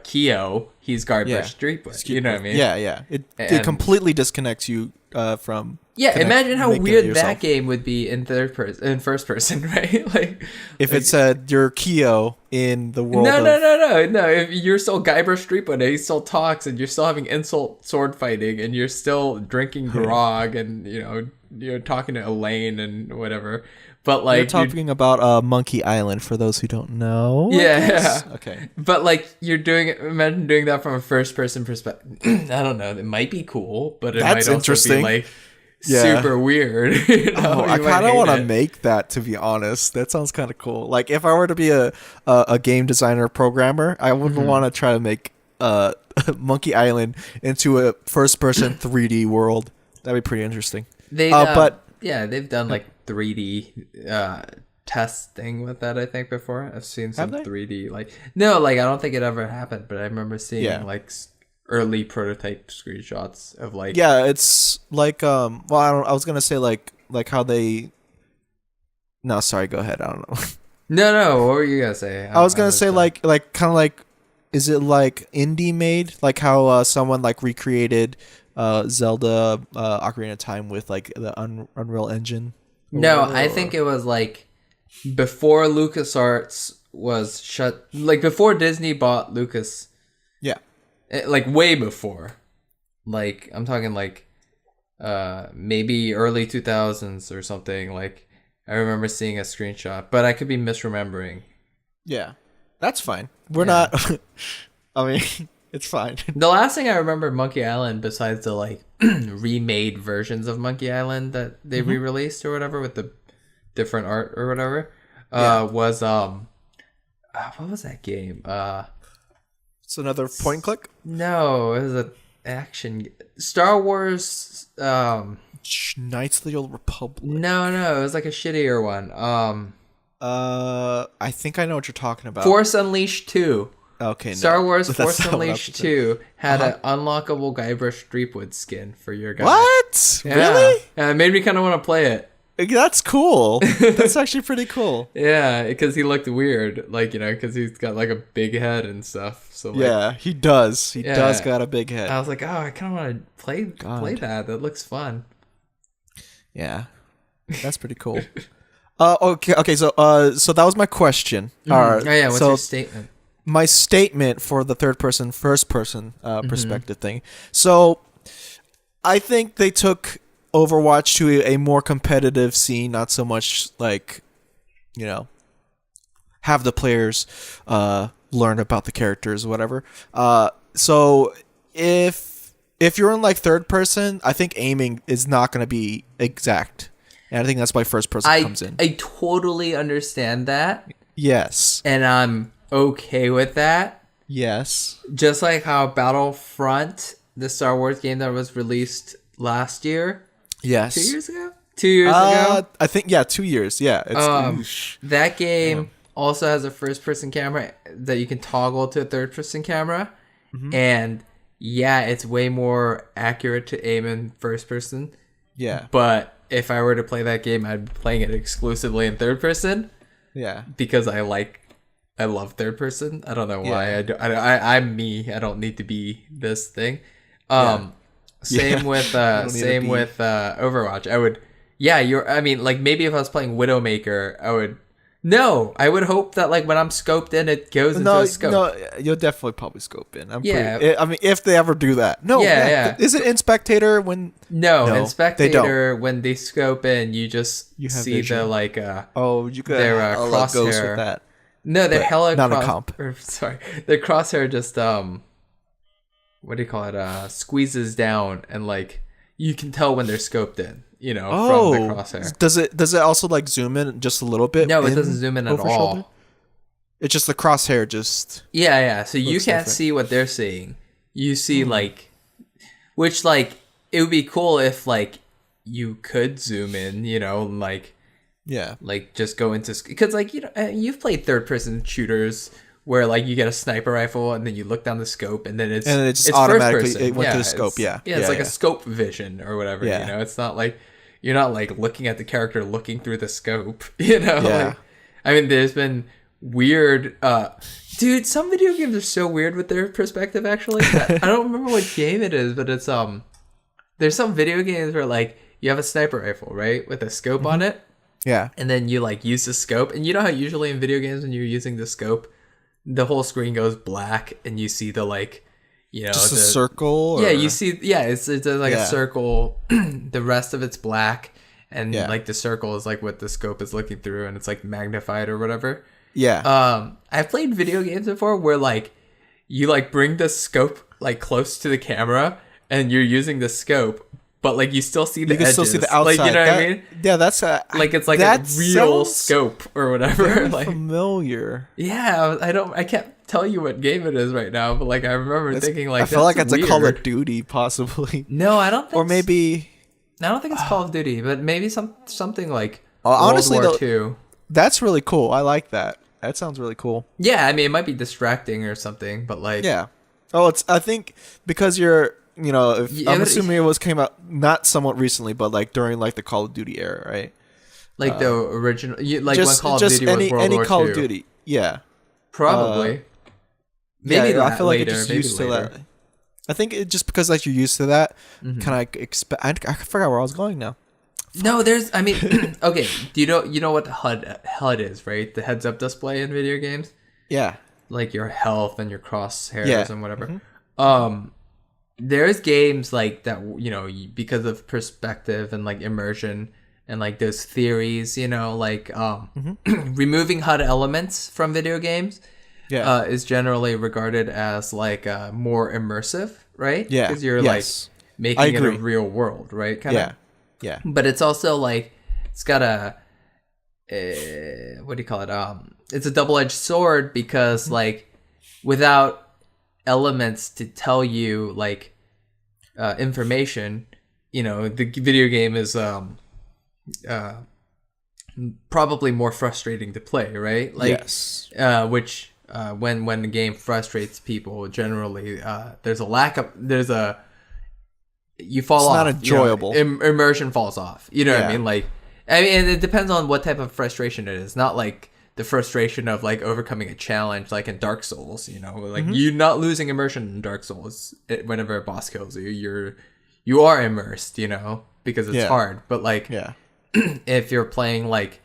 Keo, he's Guybrush Threepwood. You know what I mean?
Yeah. It completely disconnects you from.
Yeah, imagine how weird that game would be in first person, right? Like
if it said you're Keo in the world.
No. If you're still Guybrush Threepwood and he still talks and you're still having insult sword fighting and you're still drinking grog and you're talking to Elaine and whatever. But like
you're talking about Monkey Island for those who don't know.
Yeah.
Okay.
But like imagine doing that from a first person perspective. I don't know. It might be cool, but it might also be like super weird.
I kind of want to make that, to be honest. That sounds kind of cool. Like if I were to be a game designer programmer, I would want to try to make Monkey Island into a first person 3D world. That'd be pretty interesting.
They've done like 3D testing with that, I think, before. I've seen some 3D I don't think it ever happened, but I remember seeing like early prototype screenshots of like
it's like I was gonna say like how they no, sorry, go ahead. I don't know.
No, what were you gonna say?
I was gonna say like kind of like, is it like indie made, like how someone like recreated Zelda Ocarina of Time with like the Unreal Engine?
No, I think it was like before LucasArts was shut, like before Disney bought Lucas.
Yeah.
Like way before. Like I'm talking like maybe early 2000s or something. Like I remember seeing a screenshot, but I could be misremembering.
Yeah. That's fine. We're not I mean, it's fine.
The last thing I remember Monkey Island, besides the like remade versions of Monkey Island that they re-released or whatever with the different art or whatever, was what was that game?
It's another point and click?
No, it was an action Star Wars
Knights of the Old Republic.
No, it was like a shittier one.
I think I know what you're talking about.
Force Unleashed 2.
Okay, no.
Star Wars
That's
Force
not what I was
Unleashed
thinking.
2 had an unlockable Guybrush Threepwood skin for your guy.
What?
Yeah.
Really?
Yeah, it made me kind of want to play it.
That's cool. That's actually pretty cool.
Yeah, because he looked weird, like, you know, because he's got like a big head and stuff. So like,
Yeah, he does. He
Yeah.
does got a big head.
I was like, oh, I kind of want to play that. That looks fun.
Yeah, that's pretty cool. Okay. So that was my question.
Oh yeah, what's
so
your statement?
my statement for the third person, first person perspective thing. So I think they took Overwatch to a more competitive scene, not so much like, you know, have the players learn about the characters or whatever. So if you're in like third person, I think aiming is not going to be exact. And I think that's why first person comes in.
I totally understand that.
Yes.
And I'm okay with that.
Yes.
Just like how Battlefront, the Star Wars game that was released last year.
Yes.
2 years ago? 2 years ago?
I think, 2 years. Yeah. It's,
That game also has a first-person camera that you can toggle to a third-person camera. And yeah, it's way more accurate to aim in first person.
Yeah.
But if I were to play that game, I'd be playing it exclusively in third person.
Yeah.
Because I love third person. I don't know why. I'm me. I don't need to be this thing. Same with Overwatch. I would, maybe if I was playing Widowmaker, I would hope that like when I'm scoped in, it goes into a scope.
No, you'll definitely probably scope in. If they ever do that. No.
Yeah.
Is it in Spectator when?
No, in
they
Spectator,
don't.
when they scope in, you just
You have
see
vision.
the like
you could
their
crosshair
crosshair.
with that.
No, their hella
not a comp.
Their crosshair just what do you call it? Squeezes down, and like you can tell when they're scoped in. You know, from the crosshair.
Does it also like zoom in just a little bit?
No, it doesn't zoom in at all.
Shoulder? It's just the crosshair. Just
yeah. So you can't
different.
see what they're seeing. You see like, which like it would be cool if like you could zoom in. You know, like like just go into because like you know you've played third person shooters where like you get a sniper rifle and then you look down the scope and then it's
just automatically
first person.
it went to the scope.
It's like a scope vision or whatever.
Yeah.
You know, it's not like you're not like looking at the character looking through the scope. You know, like, I mean, there's been weird. Dude, some video games are so weird with their perspective. Actually, I don't remember what game it is, but it's there's some video games where like you have a sniper rifle right with a scope on it.
Yeah,
and then you like use the scope, and you know how usually in video games when you're using the scope, the whole screen goes black and you see the like, you know,
just a circle.
Yeah, you see. Yeah, it's like a circle. The rest of it's black, and like the circle is like what the scope is looking through, and it's like magnified or whatever.
Yeah.
I've played video games before where like you like bring the scope like close to the camera, and you're using the scope. But like you still see the edges.
Still see the outside.
Like, you know what I mean?
Yeah, that's
like it's like a real scope or whatever.
Very
like
familiar.
Yeah, I can't tell you what game it is right now, but like I remember thinking like
I feel like it's
weird.
a Call of Duty possibly.
No, I don't think.
Or maybe
I don't think it's Call of Duty, but maybe something like
honestly,
World War II.
That's really cool. I like that. That sounds really cool.
Yeah, I mean it might be distracting or something, but like
I think because you're. You know, I'm assuming it came out not somewhat recently, but like during like the Call of Duty era, right?
Like the original, like
just,
when Call of Duty was World War
Call
II.
of Duty, yeah,
probably. Maybe
I feel like
later,
it's just used to that. I think it just because like you're used to that, can I expect? I forgot where I was going now.
No, there's. I mean, okay. Do you know what the HUD is, right? The heads up display in video games.
Yeah,
like your health and your crosshairs and whatever. There's games like that, you know, because of perspective and like immersion and like those theories, you know, like removing HUD elements from video games is generally regarded as like more immersive, right?
Yeah,
because you're like making it a real world, right?
Yeah.
But it's also like it's got a what do you call it? It's a double-edged sword because like without elements to tell you like information, you know, the video game is probably more frustrating to play, right? Like,
Yes.
Which when the game frustrates people, generally there's a you fall
It's
off.
not enjoyable.
Immersion falls off. You know what I
Yeah.
mean? Like, I mean, it depends on what type of frustration it is. Not like the frustration of like overcoming a challenge, like in Dark Souls. You know, like you're not losing immersion in Dark Souls. Whenever a boss kills you, you are immersed. You know, because it's hard. But like,
Yeah.
if you're playing like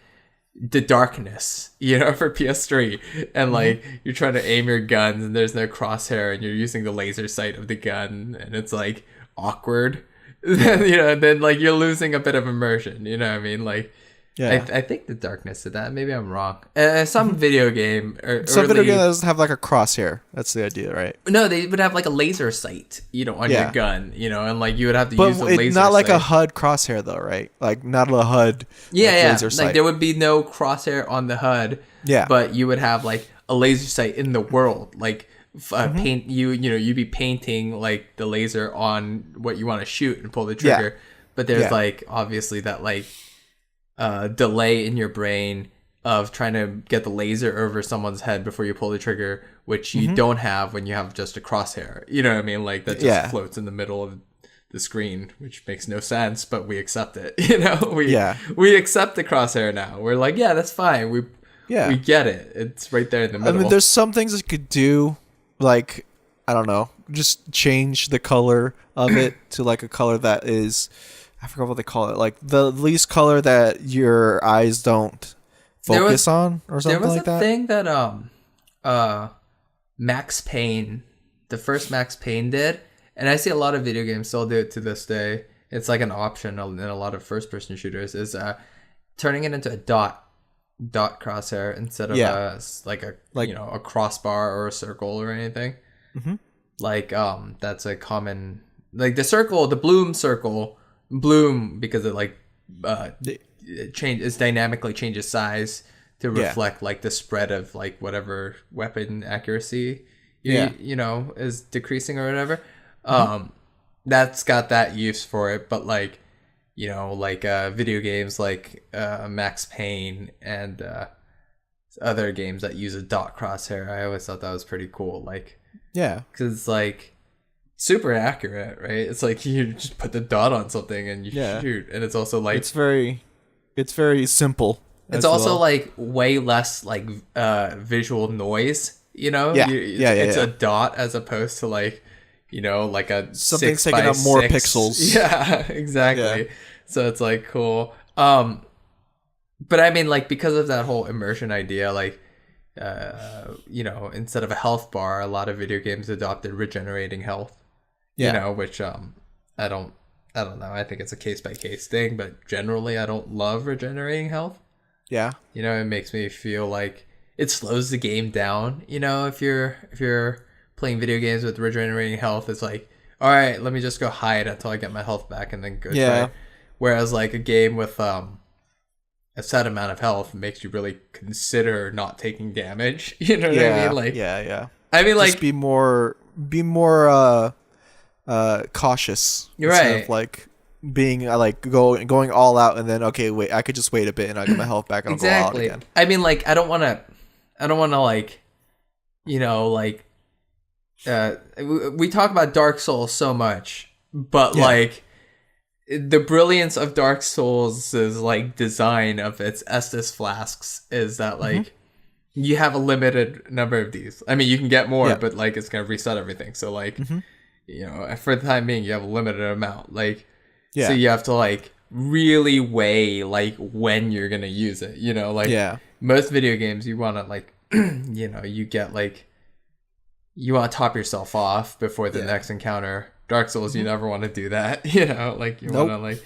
the Darkness, you know, for PS3, and like you're trying to aim your guns and there's no crosshair and you're using the laser sight of the gun and it's like awkward, then like you're losing a bit of immersion. You know what I mean? Like,
Yeah.
I think the Darkness did that. Maybe I'm wrong. Some video game
Some video game doesn't have like a crosshair. That's the idea, right?
No, they would have like a laser sight, you know, on your gun, you know, and like you would have to
But
use the laser
not like
sight.
a HUD crosshair though, right? Like not a HUD. Laser sight.
Like there would be no crosshair on the HUD.
Yeah.
But you would have like a laser sight in the world, like paint you'd be painting like the laser on what you want to shoot and pull the trigger. But there's like obviously that like delay in your brain of trying to get the laser over someone's head before you pull the trigger, which you don't have when you have just a crosshair. You know what I mean? Like that just floats in the middle of the screen, which makes no sense, but we accept it. You know, we accept the crosshair now. We're like, yeah, that's fine. We get it. It's right there in the middle.
I mean, there's some things it could do, like, I don't know, just change the color of it to like a color that is, I forgot what they call it, like the least color that your eyes don't focus on or something like that.
There was a thing that Max Payne, the first Max Payne did, and I see a lot of video games still do it to this day. It's like an option in a lot of first-person shooters, is turning it into a dot crosshair instead of a crossbar or a circle or anything. Like that's a common, like the circle, the bloom because it like it dynamically changes size to reflect like the spread of like whatever weapon accuracy you know is decreasing or whatever. That's got that use for it, but like, you know, like video games like Max Payne and other games that use a dot crosshair, I always thought that was pretty cool. Like, because it's like super accurate, right? It's like you just put the dot on something and you shoot, and it's also like
it's very simple.
It's also like way less like visual noise, you know? It's a dot as opposed to like, you know, like a
something's taking up more pixels.
Yeah, exactly. Yeah. So it's like cool. But I mean, like, because of that whole immersion idea, like, you know, instead of a health bar, a lot of video games adopted regenerating health. You know, which I don't know. I think it's a case by case thing, but generally, I don't love regenerating health. Yeah. You know, it makes me feel like it slows the game down. You know, if you're playing video games with regenerating health, it's like, all right, let me just go hide until I get my health back and then go try. Whereas like a game with a set amount of health makes you really consider not taking damage. You know what I mean? Like, I mean, like,
just be more cautious.
You're
instead
right.
of like being like going all out and then wait, I could just wait a bit and I get my health back and I'll go all out again.
I mean, like, I don't want to like, you know, like, we talk about Dark Souls so much, but like the brilliance of Dark Souls is like design of its Estus flasks is that like you have a limited number of these. I mean, you can get more, but like it's gonna reset everything. So like, you know, for the time being, you have a limited amount. Like, so you have to like really weigh like when you're gonna use it. You know, like most video games, you want to like, you know, you get like. You want to top yourself off before the next encounter. Dark Souls, you never want to do that. You know, like you want to like.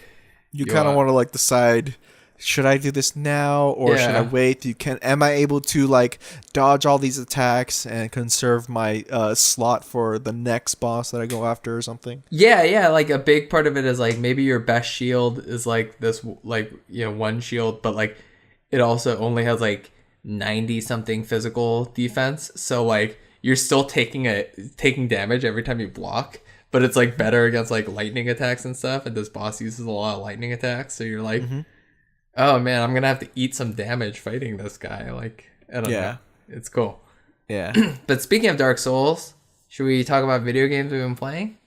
You kind of want to like decide, should I do this now or should I wait? Am I able to like dodge all these attacks and conserve my slot for the next boss that I go after or something? Yeah.
Like a big part of it is like maybe your best shield is like this, like, you know, one shield, but like it also only has like 90 something physical defense. So like. You're still taking damage every time you block, but it's like better against like lightning attacks and stuff. And this boss uses a lot of lightning attacks, so you're like, Oh man, I'm gonna have to eat some damage fighting this guy. Like, I don't know. It's cool.
Yeah.
But speaking of Dark Souls, should we talk about video games we've been playing?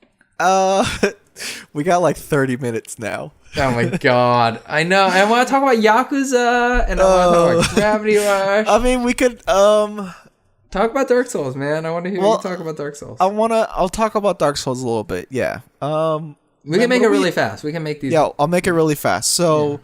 We got like 30 minutes now.
Oh my god. I know. I want to talk about Yakuza and I want to talk about Gravity Rush.
I mean, we could
talk about Dark Souls, man. I want to hear you talk about Dark Souls.
I'll talk about Dark Souls a little bit. Yeah.
We can make it really fast. We can make these.
Yeah, I'll make it really fast. So,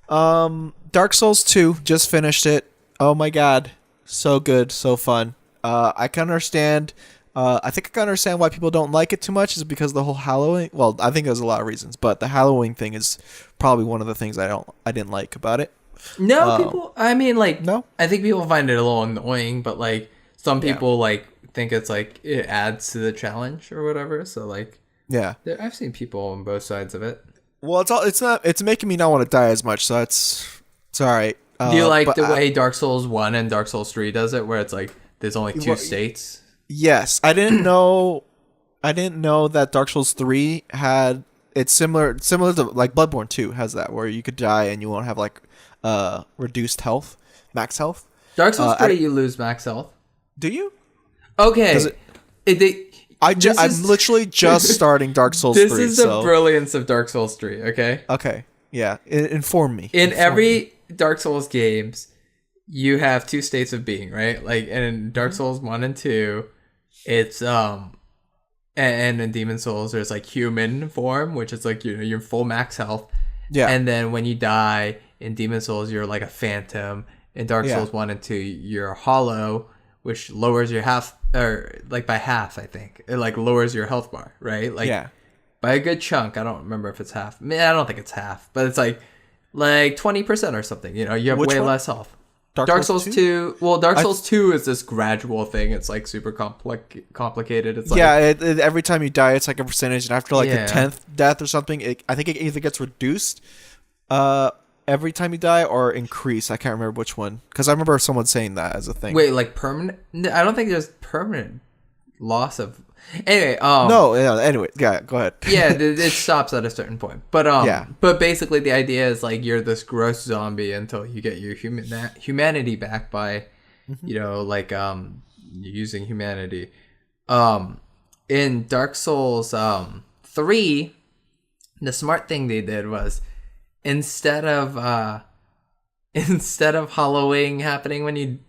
Dark Souls 2, just finished it. Oh my god. So good, so fun. I can understand. I think I can understand why people don't like it too much is because the whole Halloween. Well, I think there's a lot of reasons, but the Halloween thing is probably one of the things I didn't like about it.
No, people. I mean, like,
no.
I think people find it a little annoying, but like some people like think it's like it adds to the challenge or whatever. So like,
yeah,
I've seen people on both sides of it.
Well, it's making me not want to die as much, so it's all right.
Do you like the way Dark Souls 1 and Dark Souls 3 does it, where it's like there's only two states?
Yes, I didn't know that Dark Souls 3 had it's similar to like Bloodborne 2 has that where you could die and you won't have like reduced health, max health.
Dark Souls 3 you lose max health.
Do you?
Okay.
I'm literally just starting Dark Souls 3.
This is the brilliance of Dark Souls 3, okay?
Okay. Yeah, inform me.
Every Dark Souls games, you have two states of being, right? Like, and in Dark Souls 1 and 2, it's and in Demon Souls there's like human form, which is like you're full max health. Yeah. And then when you die in Demon Souls, you're like a phantom. In Dark Souls 1 and 2, you're hollow, which lowers your half or like by half, I think. It like lowers your health bar, right? Like by a good chunk. I don't remember if it's half. I mean, I don't think it's half, but it's like 20% or something. You know, you have way less health. Dark Souls 2. Well, Dark Souls 2 is this gradual thing. It's like super complicated. It's like
every time you die, it's like a percentage, and after like the 10th death or something, I think it either gets reduced every time you die or increase. I can't remember which one because I remember someone saying that as a thing.
Wait, like permanent? I don't think there's permanent loss of. Anyway,
no. Yeah. Anyway, yeah. Go ahead.
Yeah, it stops at a certain point. But but basically the idea is like you're this gross zombie until you get your humanity back by, you know, like using humanity. In Dark Souls 3, the smart thing they did was instead of hollowing happening when you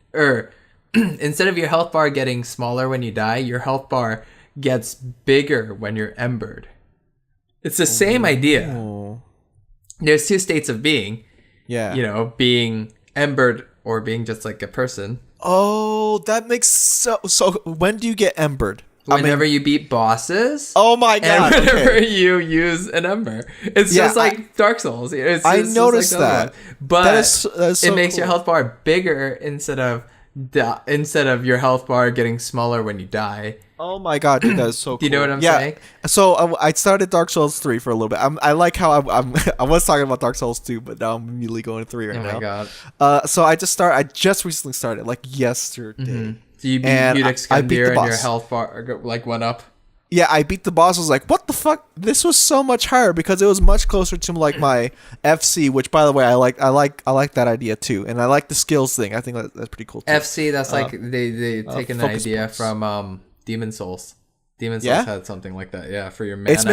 instead of your health bar getting smaller when you die, your health bar gets bigger when you're embered. It's the same idea. There's two states of being. Yeah. You know, being embered or being just like a person.
Oh, that makes so when do you get embered?
Whenever you beat bosses.
Oh my god.
And whenever you use an ember. It's just like Dark Souls.
I noticed like that.
But
that is so
it makes
cool.
your health bar bigger instead of your health bar getting smaller when you die.
Oh my god, dude, that is so cool.
Do you know what I'm saying?
So I started Dark Souls 3 for a little bit. I like how I was talking about Dark Souls 2, but now I'm immediately going to 3 right now. Oh my god. So I just recently started, like yesterday. Mm-hmm.
So you beat Excandir and your health bar like went up?
Yeah, I beat the boss. I was like, what the fuck? This was so much higher because it was much closer to like my FC, which by the way, I like that idea too. And I like the skills thing. I think that's pretty cool too.
FC, that's like they taken an idea from Demon Souls. Demon Souls had something like that. Yeah, for your mana. It's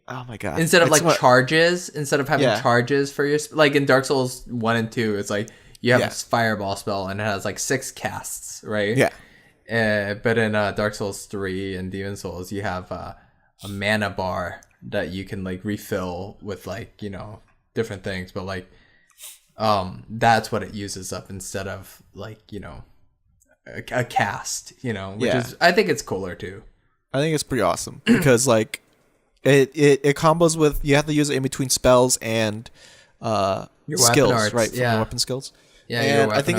oh my god.
Instead of charges, instead of having charges for your like in Dark Souls 1 and 2, it's like you have this fireball spell and it has like 6 casts, right?
Yeah.
But in Dark Souls 3 and Demon Souls, you have a mana bar that you can like refill with like, you know, different things. But like, that's what it uses up instead of like, you know, a cast, you know, which is, I think it's cooler too.
I think it's pretty awesome because like it combos with, you have to use it in between spells and
your
skills,
arts,
right? From your weapon skills.
Yeah,
and I think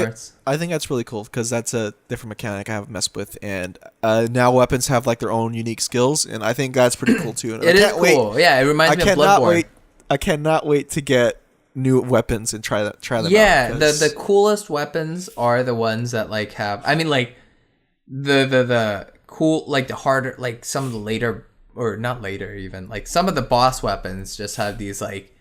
that's really cool because that's a different mechanic I haven't messed with, and now weapons have like their own unique skills, and I think that's pretty cool too. And
it is cool. Yeah, it reminds me of Bloodborne.
I cannot wait to get new weapons and try them out.
Yeah, the coolest weapons are the ones that like have. I mean, like the cool, like the harder, like some of the later or not later even, like some of the boss weapons just have these like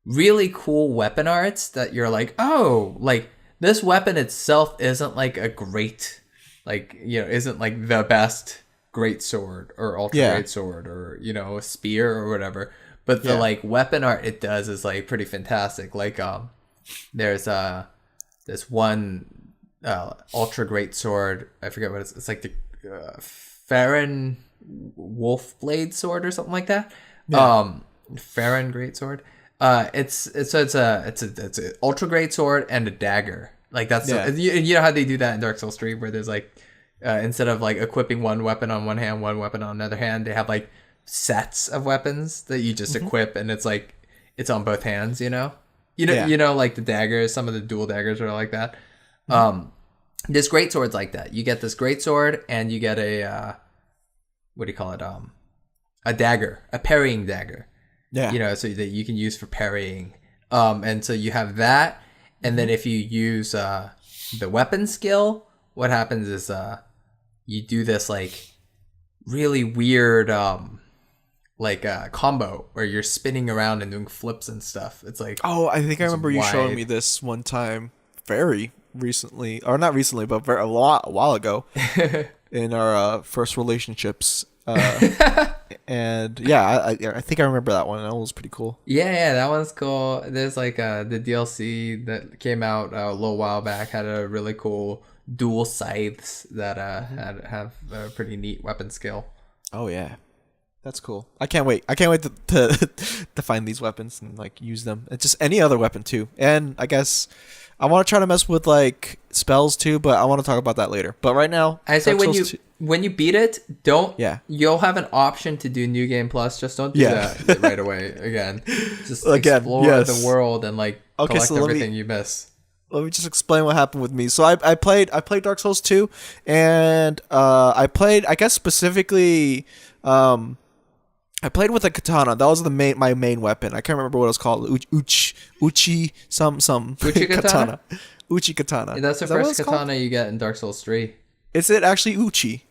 really cool weapon arts that you're like, oh, like this weapon itself isn't like a great, like, you know, isn't like the best great sword or ultra great sword or, you know, a spear or whatever. But the like weapon art it does is like pretty fantastic. Like there's this one ultra great sword. I forget what it's like the Farron Wolf Blade sword or something like that. Farron great sword. It's a ultra great sword and a dagger. Like that's you know how they do that in Dark Souls 3 where there's like instead of like equipping one weapon on one hand, one weapon on another hand, they have like sets of weapons that you just equip and it's like it's on both hands, you know like the daggers, some of the dual daggers are like that. This great sword's like that. You get this great sword and you get a what do you call it, a dagger, a parrying dagger, you know, so that you can use for parrying, and so you have that, and then if you use the weapon skill, what happens is you do this like really weird combo where you're spinning around and doing flips and stuff. It's like,
oh, I think I remember you showing me this one time very recently, or not recently, but a while ago in our first relationships. And I think I remember that one. That was pretty cool.
Yeah, that one's cool. There's like the DLC that came out a little while back had a really cool dual scythes that have a pretty neat weapon skill.
Oh yeah, that's cool. I can't wait to find these weapons and like use them. It's just any other weapon too. And I guess I want to try to mess with like spells too, but I want to talk about that later. But right now,
I say when you beat it, you'll have an option to do New Game Plus. Just don't do that right away again. Just explore the world and like collect everything you miss.
Let me just explain what happened with me. So I played Dark Souls 2, and I played, I guess specifically, I played with a katana. That was my main weapon. I can't remember what it was called. Uchi katana. Uchi katana.
Yeah, that's the first katana you get in Dark Souls 3.
Is it actually Uchi?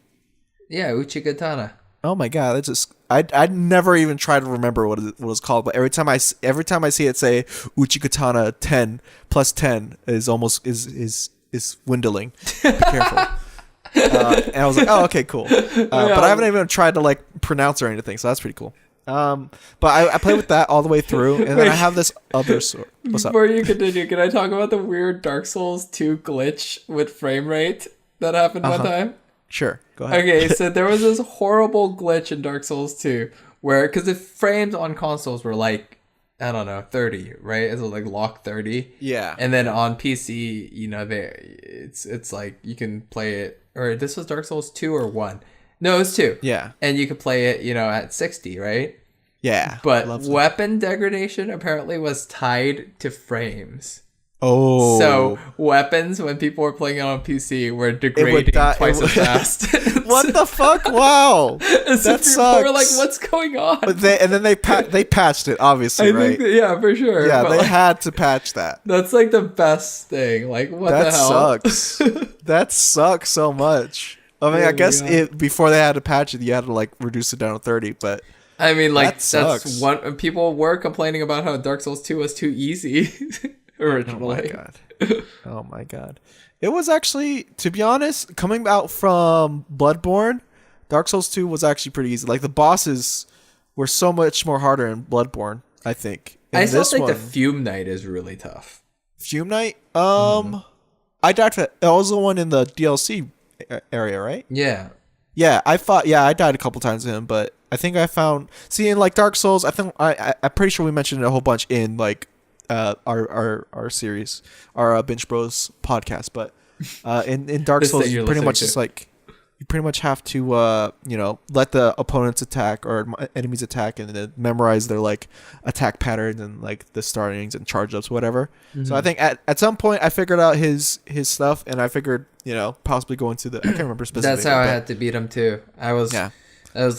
Yeah, Uchi katana.
Oh my god, that's just I never even tried to remember what it was called, but every time I see it say Uchi katana 10 plus 10 is almost is dwindling. Be careful. And I was like, oh, okay, cool. But I haven't even tried to like pronounce or anything, so that's pretty cool. But I played with that all the way through, and then I have this other sword. What's
Before
up?
you continue, can I talk about the weird Dark Souls 2 glitch with frame rate that happened one time?
Sure, go ahead.
Okay, so there was this horrible glitch in Dark Souls 2 where, because the frames on consoles were like, I don't know, 30, right? It's like lock 30.
Yeah.
And then on PC, you know, it's like you can play it, or this was Dark Souls 2 or 1. No, it was 2.
Yeah.
And you could play it, you know, at 60, right?
Yeah.
But weapon degradation apparently was tied to frames.
Oh.
So weapons, when people were playing it on PC, were degrading twice as fast.
What the fuck? Wow. That sucks.
People were like, what's going on?
But then they patched it, obviously, right?
Yeah, for sure.
Yeah,
but
they
like,
had to patch that.
That's like the best thing. Like, what the hell?
That sucks. That sucks so much. I mean, I guess before they had to patch it, you had to like reduce it down to 30, but
I mean, like,
that's
one. People were complaining about how Dark Souls 2 was too easy originally.
Oh my god. It was actually, to be honest, coming out from Bloodborne, Dark Souls 2 was actually pretty easy. Like the bosses were so much more harder in Bloodborne, I think.
I still think the Fume Knight is really tough.
Fume Knight? I died for that was the one in the DLC area, right?
Yeah.
Yeah, I died a couple times to him, but I think I found in like Dark Souls, I think I'm pretty sure we mentioned it a whole bunch in like our series, our Binch Bros podcast, but in Dark Souls you pretty much just like you pretty much have to let the opponents attack or enemies attack and then memorize their like attack patterns and like the startings and charge ups, whatever. So I think at some point I figured out his stuff, and I figured possibly going to the I can't remember specifically.
That's how I had to beat him too. I was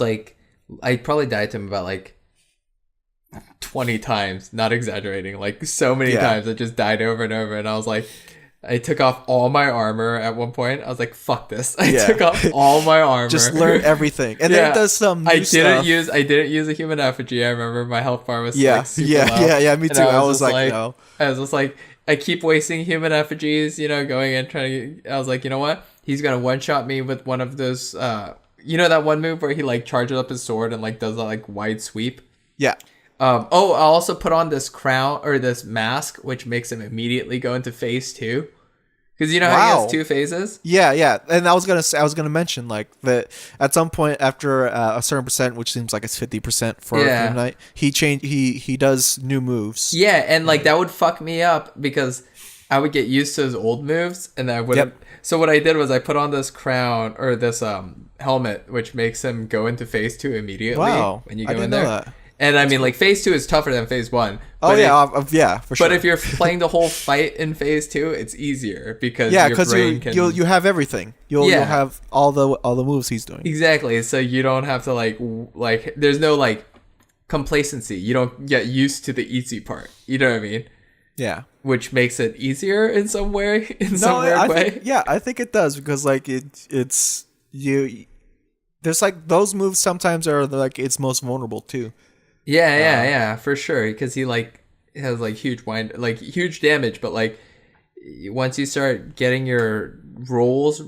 like, I probably died to him about like 20 times, not exaggerating, like so many times. I just died over and over, and I was like, I took off all my armor at one point. I was like, "Fuck this!" I took off all my armor.
Just learn everything, and then it does some new stuff.
I didn't use a human effigy. I remember my health bar was
yeah,
like super low.
yeah. Me too. I was like, no.
I was just like, I keep wasting human effigies. Going in trying to. I was like, you know what? He's gonna one shot me with one of those. That one move where he like charges up his sword and like does that like wide sweep.
Yeah.
I also put on this crown or this mask, which makes him immediately go into phase 2. Because how he has 2 phases.
Yeah, and I was gonna mention like that at some point after a certain percent, which seems like it's 50% for Midnight, he does new moves.
Yeah, and like that would fuck me up because I would get used to his old moves, and I wouldn't. Yep. So what I did was I put on this crown or this helmet, which makes him go into phase 2 immediately.
Wow,
when you go in there. And I mean, like, phase 2 is tougher than phase 1.
For sure.
But if you're playing the whole fight in phase 2, it's easier because
you have everything. You'll have all the moves he's doing.
Exactly. So you don't have to like there's no like complacency. You don't get used to the easy part. You know what I mean?
Yeah.
Which makes it easier in some way.
I think it does because like it's you. There's like those moves sometimes are like its most vulnerable too.
Yeah, for sure. Because he like has like huge damage, but like once you start getting your rolls,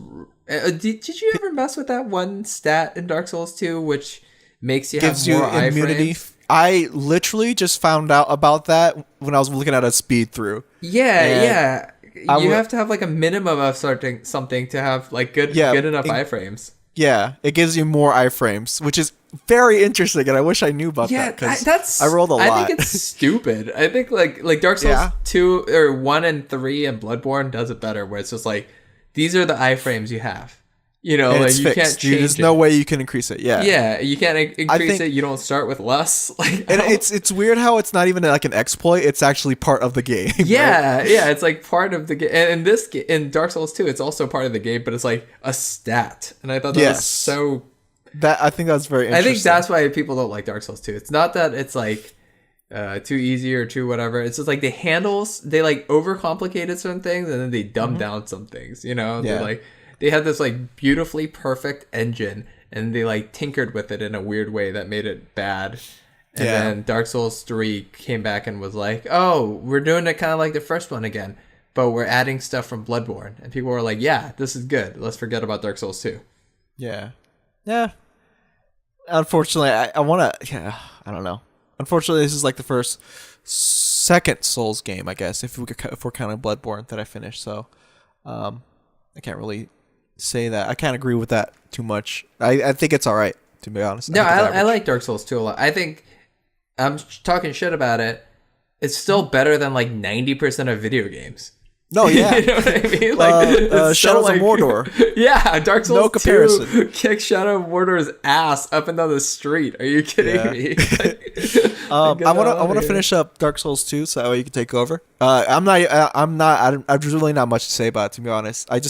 did you ever mess with that one stat in Dark Souls 2, which makes you
gives
have more
you immunity?
iframes?
I literally just found out about that when I was looking at a speed through.
Yeah. You have to have like a minimum of something to have like good enough iframes.
Yeah, it gives you more iframes, which is very interesting, and I wish I knew about that because I rolled a lot.
I think it's stupid. I think like Dark Souls 2 or 1 and 3 and Bloodborne does it better, where it's just like these are the iframes you have.
And
like
it's
you
fixed.
can't change
There's no way you can increase it.
Yeah, you can't increase it. You don't start with less.
And it's weird how it's not even like an exploit. It's actually part of the game.
Yeah, right? It's like part of the game. And in Dark Souls 2, it's also part of the game, but it's like a stat. And I thought that was so.
I think that's very interesting.
I think that's why people don't like Dark Souls 2. It's not that it's like too easy or too whatever. It's just like the handles, they like overcomplicated some things and then they dumb down some things. They had this like beautifully perfect engine and they like tinkered with it in a weird way that made it bad. And then Dark Souls 3 came back and was like, oh, we're doing it kind of like the first one again, but we're adding stuff from Bloodborne. And people were like, yeah, this is good. Let's forget about Dark Souls 2.
Yeah. Unfortunately, I want to, I don't know. Unfortunately, this is like the second Souls game, I guess, if we're counting Bloodborne that I finished. So I can't really say that. I can't agree with that too much. I think it's all right, to be honest.
No, I like Dark Souls 2 a lot. I think I'm talking shit about it. It's still better than like 90% of video games.
No, yeah.
You know what I mean? Like
Shadows of Mordor.
Yeah, Dark Souls
no comparison.
2 kicks Shadow of Mordor's ass up and down the street. Are you kidding me?
I want to finish up Dark Souls 2 so that way you can take over. There's really not much to say about it, to be honest. I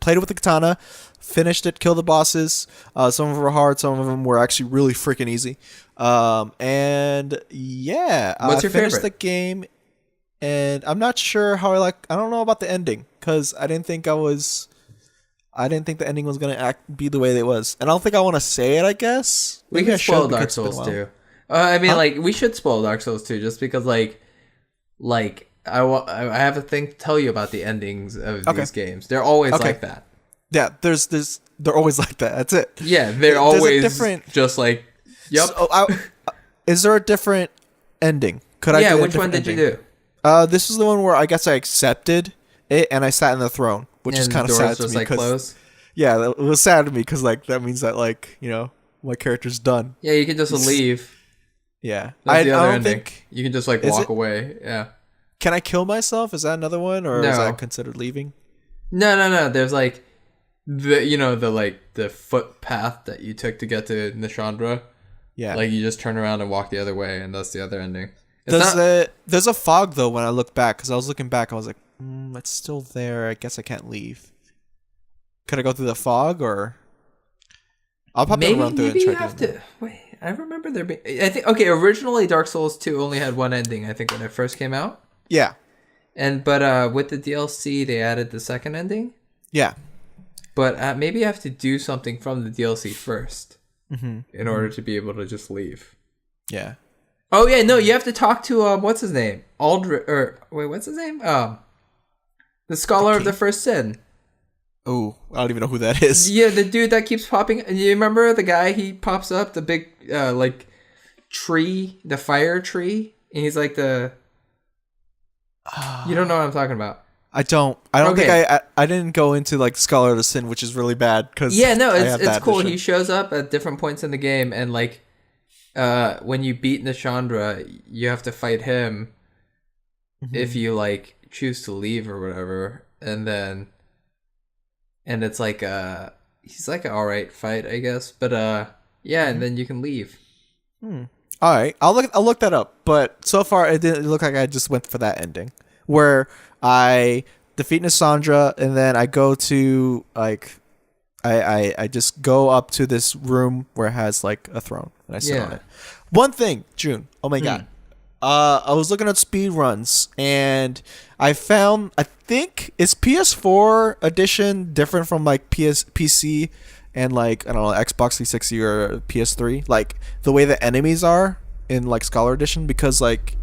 played it with the katana, finished it, killed the bosses. Some of them were hard, some of them were actually really freaking easy. And yeah,
what's your
finished
favorite?
the game. And I'm not sure how I don't know about the ending because I didn't think the ending was gonna be the way it was, and I don't think I want to say it. I guess
we can spoil Dark Souls 2. We should spoil Dark Souls 2 just because I have a thing to tell you about the endings of these games. They're always like that.
Yeah, they're always like that. That's it.
Yeah, they're always different. Just like, yep.
So, is there a different ending? Could I?
Yeah, which one did you do?
This is the one where I guess I accepted it and I sat in the throne, which is kind of sad to me because it was sad to me because like that means that like my character's done.
Yeah, you can just leave.
Yeah,
I don't think you can just like walk away. Yeah.
Can I kill myself? Is that another one, or is that considered leaving?
No. There's like the footpath that you took to get to Nishandra. Yeah, like you just turn around and walk the other way, and that's the other ending.
There's a fog though when I look back because I was looking back. I was like, it's still there. I guess I can't leave. Could I go through the fog or? I'll pop it around through and try
you have to. Wait, I remember there being. I think originally Dark Souls 2 only had one ending. I think when it first came out.
Yeah.
But with the DLC, they added the second ending.
Yeah.
But maybe you have to do something from the DLC first
Mm-hmm.
in order to be able to just leave.
Yeah.
Oh yeah, no, you have to talk to what's his name? What's his name? The Scholar of the First Sin.
Oh, I don't even know who that is.
Yeah, the dude that keeps popping. You remember the guy? He pops up, the big like tree, the fire tree, and he's like the. You don't know what I'm talking about.
I don't think I didn't go into like Scholar of the Sin, which is really bad because
it's cool. He shows up at different points in the game, and like when you beat Nishandra, you have to fight him if you like choose to leave or whatever, and it's like he's like an alright fight, I guess, but and then you can leave.
All right, I'll look that up. But so far, it didn't look like I just went for that ending where I defeat Nisandra, and then I go to like I just go up to this room where it has like a throne, and I sit on it. One thing, June. Oh my god. I was looking at speed runs, and I found, I think it's PS4 edition different from like PC and like, I don't know, Xbox 360 or PS3, like the way the enemies are in like Scholar Edition, because like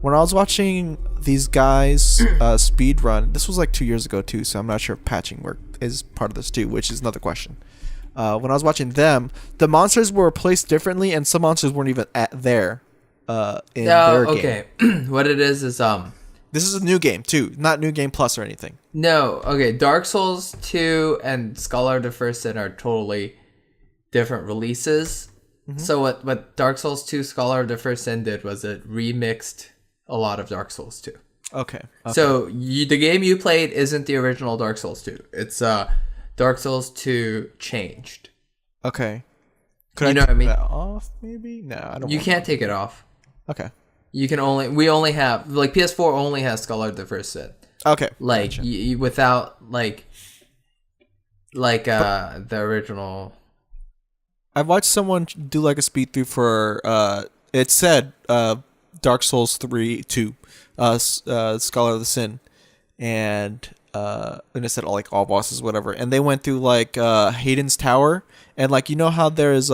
when I was watching these guys speed run, this was like 2 years ago too, so I'm not sure if patching work is part of this too, which is another question. When I was watching them, the monsters were placed differently, and some monsters weren't even there in their game.
What it is
this is a new game too, not New Game Plus or anything.
No, okay. Dark Souls 2 and Scholar of the First Sin are totally different releases. So what Dark Souls 2 Scholar of the First Sin did was it remixed a lot of Dark Souls 2.
Okay.
So the game you played isn't the original Dark Souls 2. It's Dark Souls 2 changed.
Okay.
Could you know what I mean?
That off maybe? No, I don't.
You can't take it off.
Okay.
We only have like PS4 only has Scholar of the First Sin.
Okay.
Like
gotcha.
you, without like the original.
I watched someone do like a speed through for it said Dark Souls 2 Scholar of the Sin, and it said all bosses, whatever, and they went through like Hayden's Tower, and like, you know how there's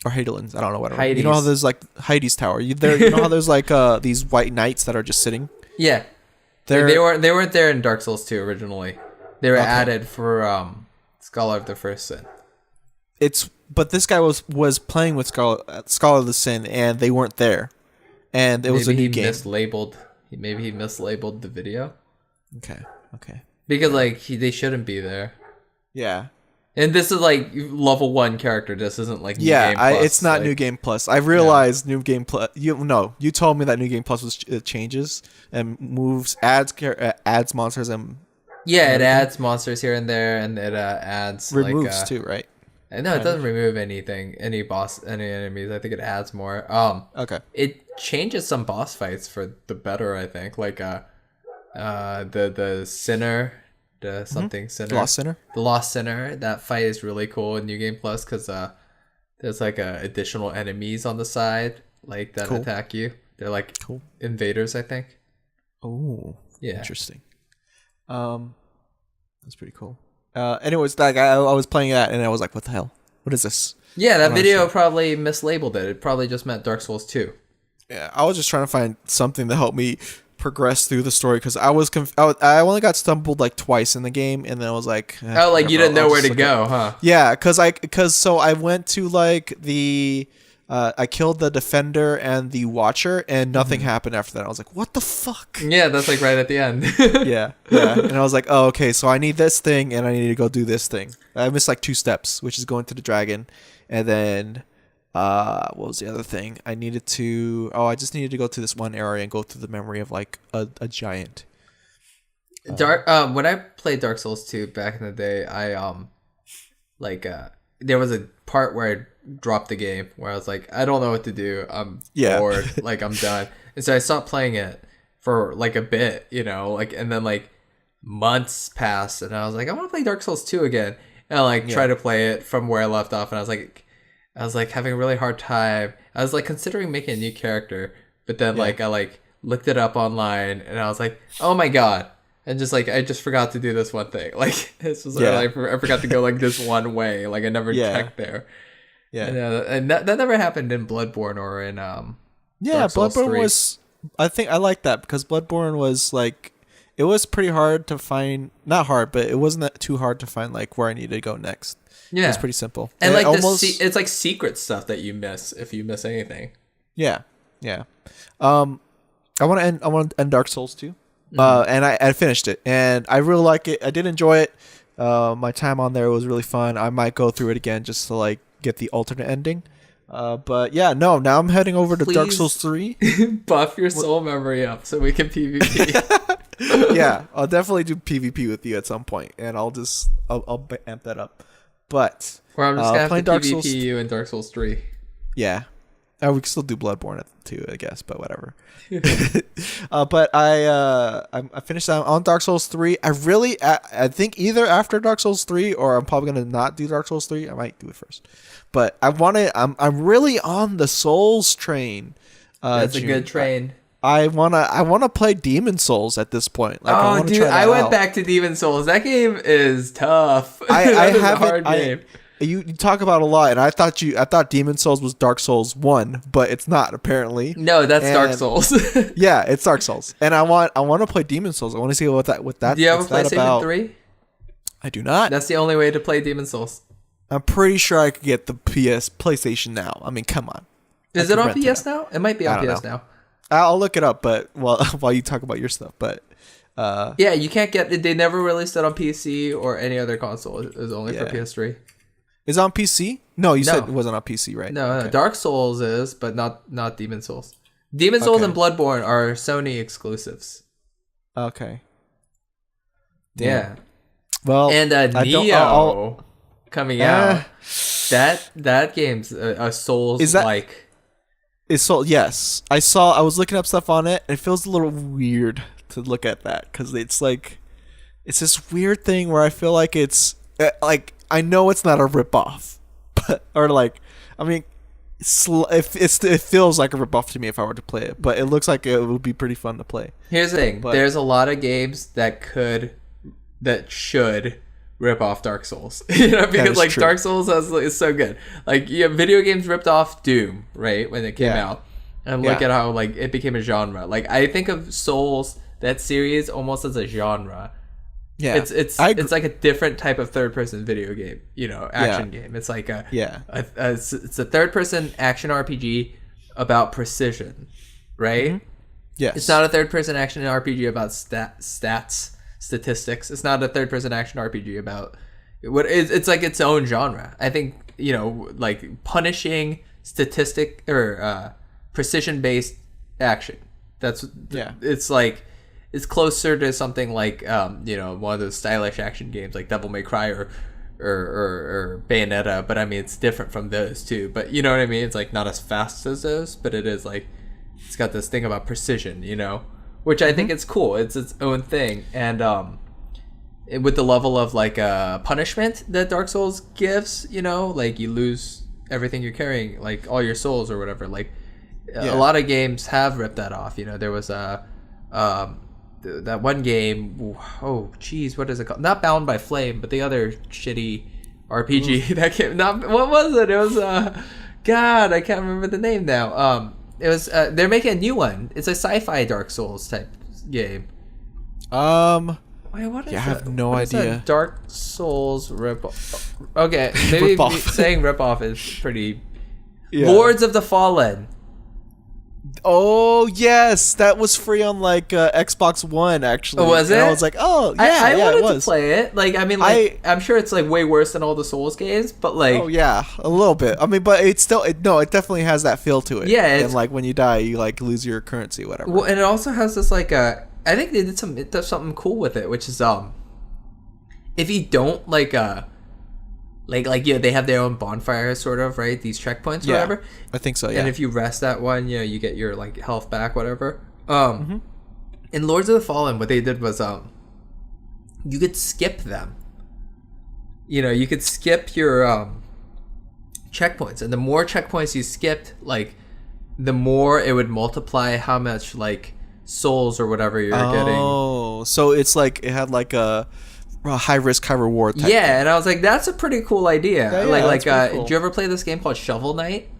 or Hayden's, I don't know, whatever.
Heidi's.
You know how there's like Heidi's Tower. You know how there's like these white knights that are just sitting.
Yeah, they weren't there in Dark Souls 2 originally. They were added for Scholar of the First Sin.
But this guy was playing with Scholar of the Sin, and they weren't there, and it was a new game.
Maybe he mislabeled the video.
Okay.
Because like they shouldn't be there.
Yeah.
And this is like level 1 character. This isn't like New Game Plus.
It's not New Game Plus. I realized New Game Plus. You told me that New Game Plus was changes and adds monsters and.
Yeah, it adds monsters here and there, and it adds
removes too, right?
No, it doesn't remove anything, any enemies. I think it adds more.
Okay.
It changes some boss fights for the better, I think. Like the sinner, sinner, the lost sinner. That fight is really cool in New Game Plus because there's like additional enemies on the side like that attack you. They're like invaders, I think.
Oh,
yeah,
interesting. That's pretty cool. Anyways, like I was playing that, and I was like, "What the hell? What is this?"
Yeah, that video probably mislabeled it. It probably just meant Dark Souls 2.
Yeah, I was just trying to find something to help me progress through the story because I was I only got stumbled like twice in the game, and then I was like,
you didn't know where to go, huh?
Yeah, because I went to like the. I killed the defender and the watcher, and nothing happened after that. I was like, "What the fuck?"
Yeah, that's like right at the end.
yeah, and I was like, "Oh, okay. So I need this thing, and I need to go do this thing." I missed like 2 steps, which is going to the dragon, and then what was the other thing? I just needed to go to this one area and go through the memory of like a giant.
When I played Dark Souls 2 back in the day, I there was a part where I dropped the game where I was like, I don't know what to do. I'm bored. Like, I'm done. And so I stopped playing it for like a bit, and then like months passed, and I was like, I want to play Dark Souls 2 again. And I try to play it from where I left off, and I was like having a really hard time. I was like considering making a new character, but then I looked it up online, and I was like, oh my god. And just like, I just forgot to do this one thing. Like, this was like, I forgot to go like this one way. Like, I never checked there.
Yeah.
And that never happened in Bloodborne or in Dark Souls
Bloodborne
3.
was. I think I like that because Bloodborne was like, it was pretty hard to find. Not hard, but it wasn't that too hard to find like where I needed to go next. Yeah, it's pretty simple.
And like it's like secret stuff that you miss if you miss anything.
Yeah. I want to end Dark Souls 2. And I finished it, and I really like it. I did enjoy it. My time on there was really fun. I might go through it again just to like get the alternate ending. But yeah, now I'm heading over to Dark Souls 3.
Buff your soul memory up so we can PvP.
Yeah, I'll definitely do PvP with you at some point, and I'll amp that up. But
or I'm just gonna have to PvP
Souls,
you in Dark Souls 3.
Yeah. We can still do Bloodborne too, I guess, but whatever. But I finished that on Dark Souls 3. I think either after Dark Souls 3 or I'm probably gonna not do Dark Souls 3. I might do it first. But I'm really on the Souls train.
That's June. A good train.
I wanna play Demon Souls at this point. Like, I
went back to Demon Souls. That game is tough.
I have a hard game. You talk about a lot, and I thought Demon Souls was Dark Souls 1, but it's not apparently.
No, that's Dark Souls.
Yeah, it's Dark Souls, and I want to play Demon Souls. I want to see what that.
Do you have a PlayStation 3?
I do not.
That's the only way to play Demon Souls.
I'm pretty sure I could get the PlayStation Now. I mean, come on.
Is it on PS now? It might be on PS now.
I'll look it up, but while you talk about your stuff, but.
Yeah, you can't get it. They never released it on PC or any other console. It was only for PS3.
Is it on PC? No, you said it wasn't on PC, right?
No, Dark Souls is, but not Demon Souls. Demon Souls and Bloodborne are Sony exclusives.
Okay.
Damn. Yeah.
Well,
and Neo coming out. That game's a Souls like.
It's Soul. Yes, I was looking up stuff on it, and it feels a little weird to look at that because it's like, it's this weird thing where I feel like it's like. I know it's not a ripoff, but it feels like a ripoff to me if I were to play it. But it looks like it would be pretty fun to play.
Here's the thing: there's a lot of games that should rip off Dark Souls, because like true. Dark Souls is so good. Like video games ripped off Doom, right, when it came out, and look at how like it became a genre. Like I think of Souls, that series, almost as a genre. Yeah, it's like a different type of third person video game, action game. It's like it's a third person action RPG about precision, right? Mm-hmm.
Yes.
It's not a third person action RPG about statistics. It's not a third person action RPG about it's like its own genre. I think, like punishing statistic or precision based action. It's like it's closer to something like one of those stylish action games like Devil May Cry or Bayonetta, but I mean it's different from those too. But you know what I mean? It's like not as fast as those, but it is like it's got this thing about precision, which I think it's cool. It's its own thing, and with the level of like punishment that Dark Souls gives, like you lose everything you're carrying, like all your souls or whatever. Like a lot of games have ripped that off. There was that one game, what is it called? Not Bound by Flame, but the other shitty RPG that came. What was it? It was God, I can't remember the name now. It was they're making a new one. It's a sci-fi Dark Souls type game.
Wait, what is
I
have no idea.
Dark Souls rip-off. Okay, maybe saying rip-off is pretty. Yeah. Lords of the Fallen.
Oh yes, that was free on like Xbox One actually.
Oh, was it?
And I was like, oh yeah,
I wanted
it was.
to play it. Like, I mean, like, I'm sure it's like way worse than all the Souls games, but like,
oh yeah, a little bit. I mean, but it's still it definitely has that feel to it.
Yeah,
and like when you die, you like lose your currency, whatever.
Well, and it also has this like I think it does something cool with it, which is if you don't like they have their own bonfires sort of, right? These checkpoints or whatever.
I think so, yeah.
And if you rest at one, you get your like health back, whatever. In Lords of the Fallen, what they did was you could skip them. You could skip your checkpoints, and the more checkpoints you skipped, like the more it would multiply how much like souls or whatever you're getting.
Oh, so it's like it had like a high risk, high reward type thing.
And I was like, that's a pretty cool idea.
Yeah,
like
cool.
did you ever play this game called Shovel Knight?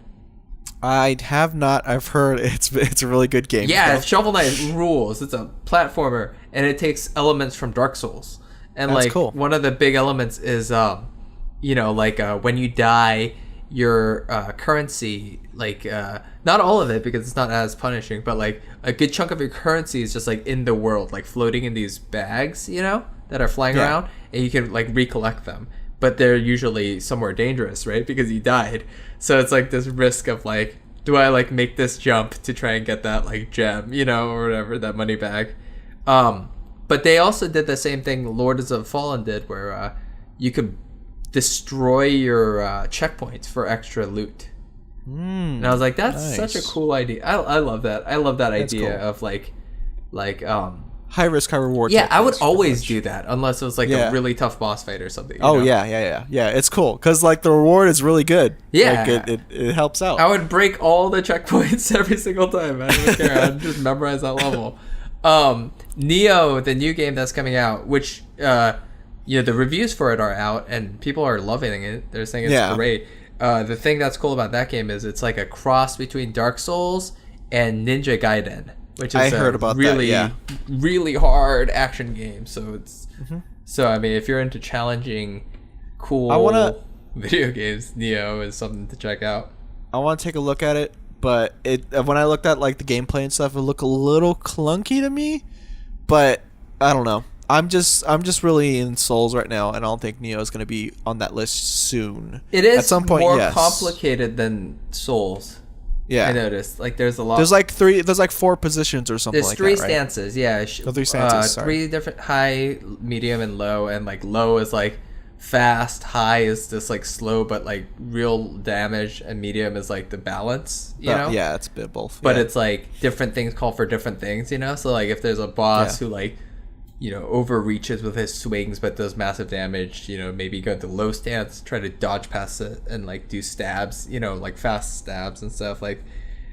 I have not. I've heard it's a really good game.
Yeah, Shovel Knight rules. It's a platformer, and it takes elements from Dark Souls. And
That's
like
cool.
one of the big elements is, when you die, your currency, not all of it because it's not as punishing, but like a good chunk of your currency is just like in the world, like floating in these bags, that are flying around, and you can like recollect them. But they're usually somewhere dangerous, right? Because you died. So it's like this risk of like, do I like make this jump to try and get that like gem, or whatever, that money bag. But they also did the same thing Lords of Fallen did, where you could destroy your checkpoints for extra loot. And I was like, that's such a cool idea. I love that. I love that idea of like
high risk, high reward.
Yeah, I would always do that unless it was like a really tough boss fight or something.
Yeah. It's cool because like the reward is really good.
Yeah,
like, it helps out.
I would break all the checkpoints every single time. I don't care. I'd just memorize that level. Neo, the new game that's coming out, which the reviews for it are out and people are loving it. They're saying it's great. The thing that's cool about that game is it's like a cross between Dark Souls and Ninja Gaiden, which is really hard action game. So it's so I mean, if you're into challenging, cool video games, Neo is something to check out.
I want to take a look at it, but when I looked at like the gameplay and stuff, it looked a little clunky to me. But I don't know. I'm just really in Souls right now, and I don't think Neo is going to be on that list soon.
It is at some point more complicated than Souls.
Yeah,
I noticed. Like, there's a lot.
There's like 4 positions or something. There's
3 stances. Yeah,
3 stances.
3 different: high, medium, and low. And like low is like fast. High is just like slow, but like real damage. And medium is like the balance. You know?
Yeah, it's a bit both.
But it's like different things call for different things. So like if there's a boss who like overreaches with his swings but does massive damage, maybe go to low stance, try to dodge past it and like do stabs, like fast stabs and stuff. Like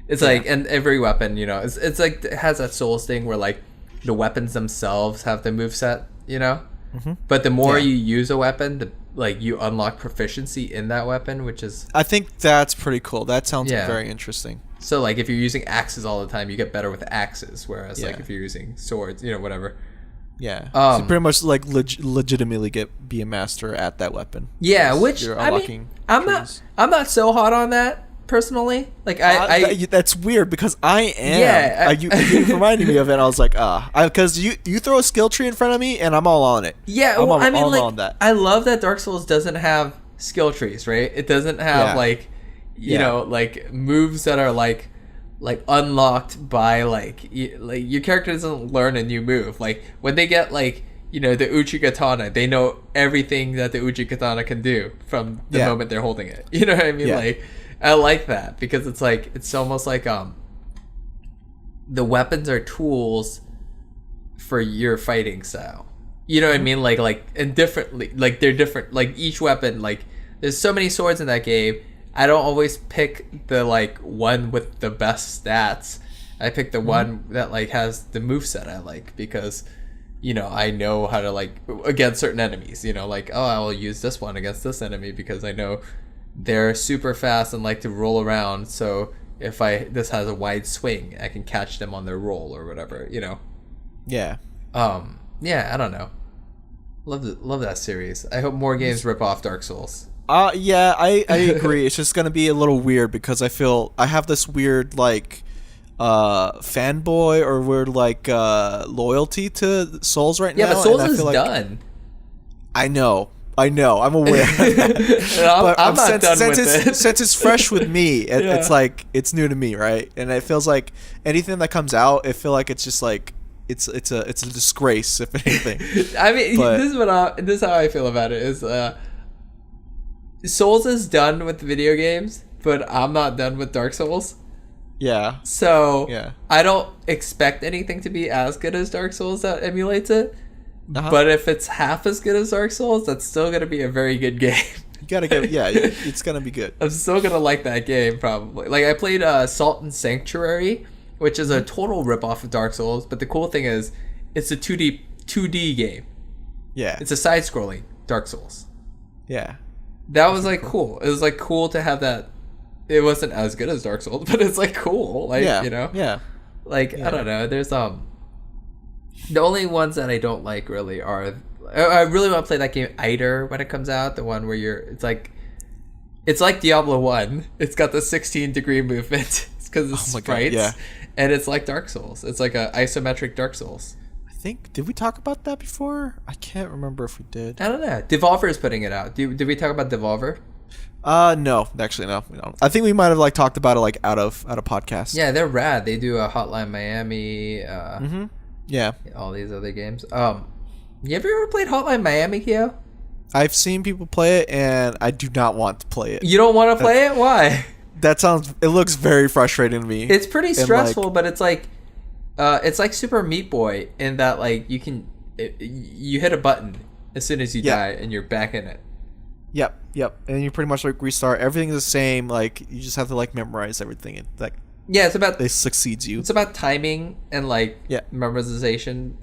it's like, and every weapon, it's like it has that Souls thing where like the weapons themselves have the moveset, but the more you use a weapon, the like you unlock proficiency in that weapon, which is,
I think that's pretty cool. That sounds very interesting.
So like if you're using axes all the time, you get better with axes, whereas like if you're using swords, whatever.
Yeah, so you pretty much like legitimately be a master at that weapon. Yeah,
which
you're
unlocking. I'm not so hot on that personally. Like
that's weird because I am. Yeah, you reminded me of it. And I was like, because you throw a skill tree in front of me and I'm all on it.
Yeah, well, I mean, on that. I love that Dark Souls doesn't have skill trees, right? It doesn't have like like moves that are like unlocked by like your character doesn't learn a new move. Like when they get like the Uchi Katana, they know everything that the Uchi Katana can do from the moment they're holding it. You know what I mean? Like I like that because it's like it's almost like the weapons are tools for your fighting style. You know what I mean? Like and differently, like they're different. Like each weapon, like there's so many swords in that game. I don't always pick the like one with the best stats. I pick the one that like has the moveset I like because I know how to like against certain enemies, like I will use this one against this enemy because I know they're super fast and like to roll around, so if this has a wide swing, I can catch them on their roll or whatever,
Yeah.
I don't know. Love that series. I hope more games rip off Dark Souls.
I agree. It's just gonna be a little weird because I have this weird like fanboy or weird like loyalty to Souls right now.
Yeah, but Souls is done.
I know. I'm aware. But
I'm not done with it.
Since it's fresh with me, it's like it's new to me, right? And it feels like anything that comes out, I feel like it's just like it's a disgrace if anything.
I mean, this is how I feel about it. Is Souls is done with video games, but I'm not done with Dark Souls.
Yeah.
So I don't expect anything to be as good as Dark Souls that emulates it. But if it's half as good as Dark Souls, that's still gonna be a very good game.
You gotta get it's gonna be good.
I'm still gonna like that game probably. Like I played Salt and Sanctuary, which is a total ripoff of Dark Souls. But the cool thing is, it's a 2D game.
Yeah.
It's a side-scrolling Dark Souls.
Yeah.
That was like cool. It was like cool to have that. It wasn't as good as Dark Souls, but it's like cool. Like,
yeah.
you know?
Yeah.
Like, I don't know. There's the only ones that I don't like really are, I really want to play that game Eider when it comes out, the one where it's like Diablo 1. It's got the 16-degree movement. It's because it's sprites. God, yeah. And it's like Dark Souls. It's like a isometric Dark Souls.
Did we talk about that before? I can't remember if we did.
I don't know. Devolver is putting it out. Did we talk about Devolver?
No, actually, no. We don't. I think we might have like talked about it like out of podcast.
Yeah, they're rad. They do a Hotline Miami.
Yeah.
All these other games. You ever played Hotline Miami, Kyo?
I've seen people play it, and I do not want to play it.
You don't want to play it? Why?
It looks very frustrating to me.
It's pretty stressful, but it's like Super Meat Boy in that like you hit a button as soon as you die and you're back in it.
Yep. And you pretty much like restart. Everything's the same. Like you just have to like memorize everything. And like
it's about
it succeeds you.
It's about timing and like memorization.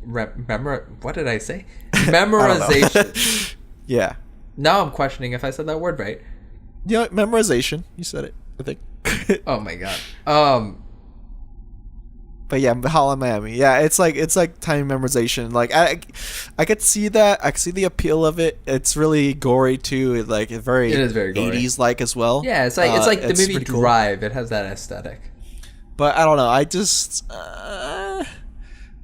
What did I say? Memorization.
Yeah.
Now I'm questioning if I said that word right.
Yeah, memorization. You said it, I think.
Oh my god.
But yeah, Hotline Miami. Yeah, it's like time memorization. Like I could see that. I could see the appeal of it. It's really gory too. It is very 80s like as well.
Yeah, it's like the movie Drive. Cool. It has that aesthetic.
But I don't know. I just want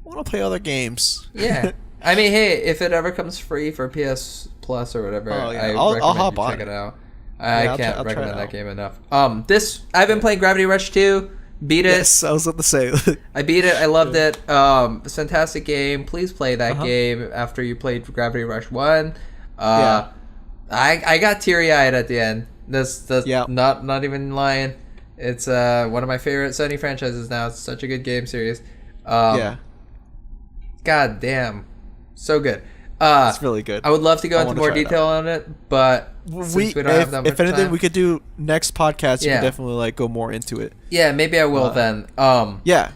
to play other games.
Yeah. I mean, hey, if it ever comes free for PS Plus or whatever, I'll hop on. Check it out. I can't recommend that game enough. I've been playing Gravity Rush 2. Beat it.
Yes, I was about to say.
I beat it. I loved it. It's a fantastic game. Please play that game after you played Gravity Rush 1. I got teary-eyed at the end. That's not even lying. It's one of my favorite Sony franchises now. It's such a good game series. God damn. So good.
It's really good.
I would love to go into more detail on it, but since we don't have that much
if anything,
time,
we could do next podcast. You could definitely like go more into it.
Yeah, maybe I will then.
Yeah.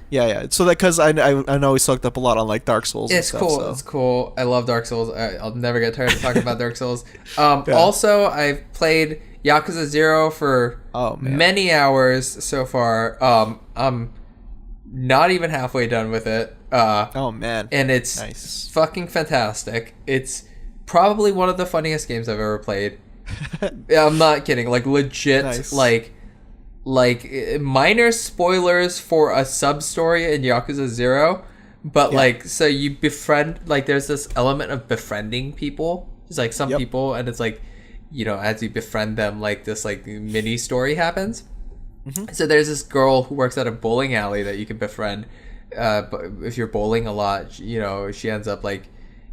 So that because I know we sucked up a lot on like Dark Souls.
It's
and stuff,
cool.
So.
It's cool. I love Dark Souls. I'll never get tired of talking about Dark Souls. Also, I've played Yakuza 0 for many hours so far. I'm not even halfway done with it.
Man.
And it's fucking fantastic. It's probably one of the funniest games I've ever played. I'm not kidding. Like legit like minor spoilers for a sub-story in Yakuza 0, but like so you befriend, like there's this element of befriending people. It's like some people, and it's like, you know, as you befriend them, like this like mini story happens. So there's this girl who works at a bowling alley that you can befriend. But if you're bowling a lot, you know, she ends up like,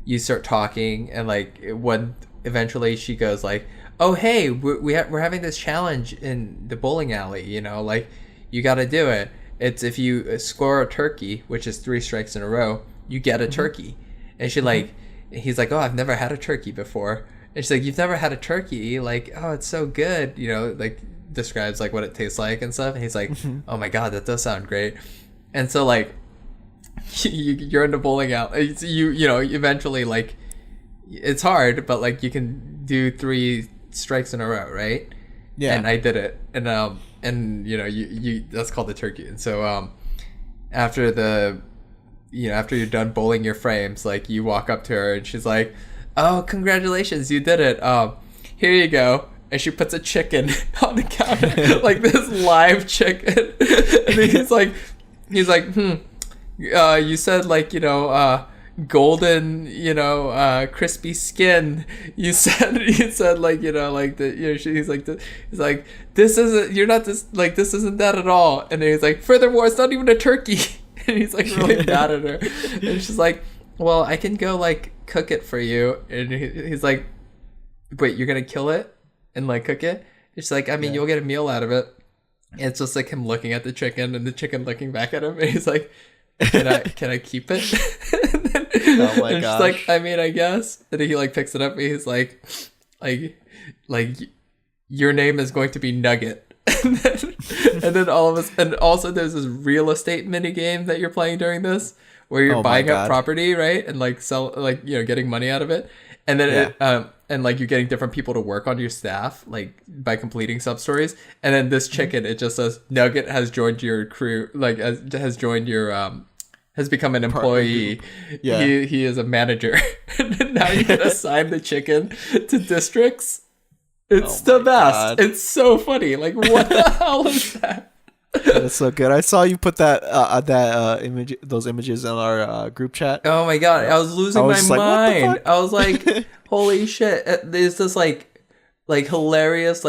you start talking, and like when eventually she goes like, oh hey, we're having this challenge in the bowling alley, you know, like you got to do it. It's if you score a turkey, which is 3 strikes in a row, you get a turkey. And she like, he's like, oh, I've never had a turkey before. And she's like, you've never had a turkey? Like, oh, it's so good, you know, like describes like what it tastes like and stuff. And he's like, oh my god, that does sound great. And so like you're in the bowling alley, you know, eventually like it's hard, but like you can do 3 strikes in a row, right? Yeah. And I did it, and you know, you that's called the turkey. And so after you're done bowling your frames, like you walk up to her and she's like, oh, congratulations, you did it, here you go. And she puts a chicken on the counter, like this live chicken. And then he's like, you said like, you know, golden, you know, crispy skin. You said like, you know, like the, you know, he's like, this isn't, you're not this, like, this isn't that at all. And then he's like, furthermore, it's not even a turkey. And he's like really mad at her. And she's like, well, I can go like cook it for you. And he's like, wait, you're gonna kill it and like cook it? And she's like, I mean, you'll get a meal out of it. And it's just like him looking at the chicken and the chicken looking back at him. And he's like, can I keep it?
Oh my gosh.
She's like, I mean, I guess. And he like picks it up and he's like your name is going to be Nugget. and then all of us, and also there's this real estate mini game that you're playing during this, where you're buying up property, right, and like sell, like, you know, getting money out of it, and then and like you're getting different people to work on your staff, like by completing sub stories, and then this chicken, it just says Nugget has joined your crew, like has joined your has become an employee. Yeah, he is a manager, and then now you can assign the chicken to districts. It's the best. God. It's so funny. Like, what the hell is that?
That's so good. I saw you put that image, those images in our group chat.
Oh my god, I was losing my mind. I was like, holy shit! There's this like hilarious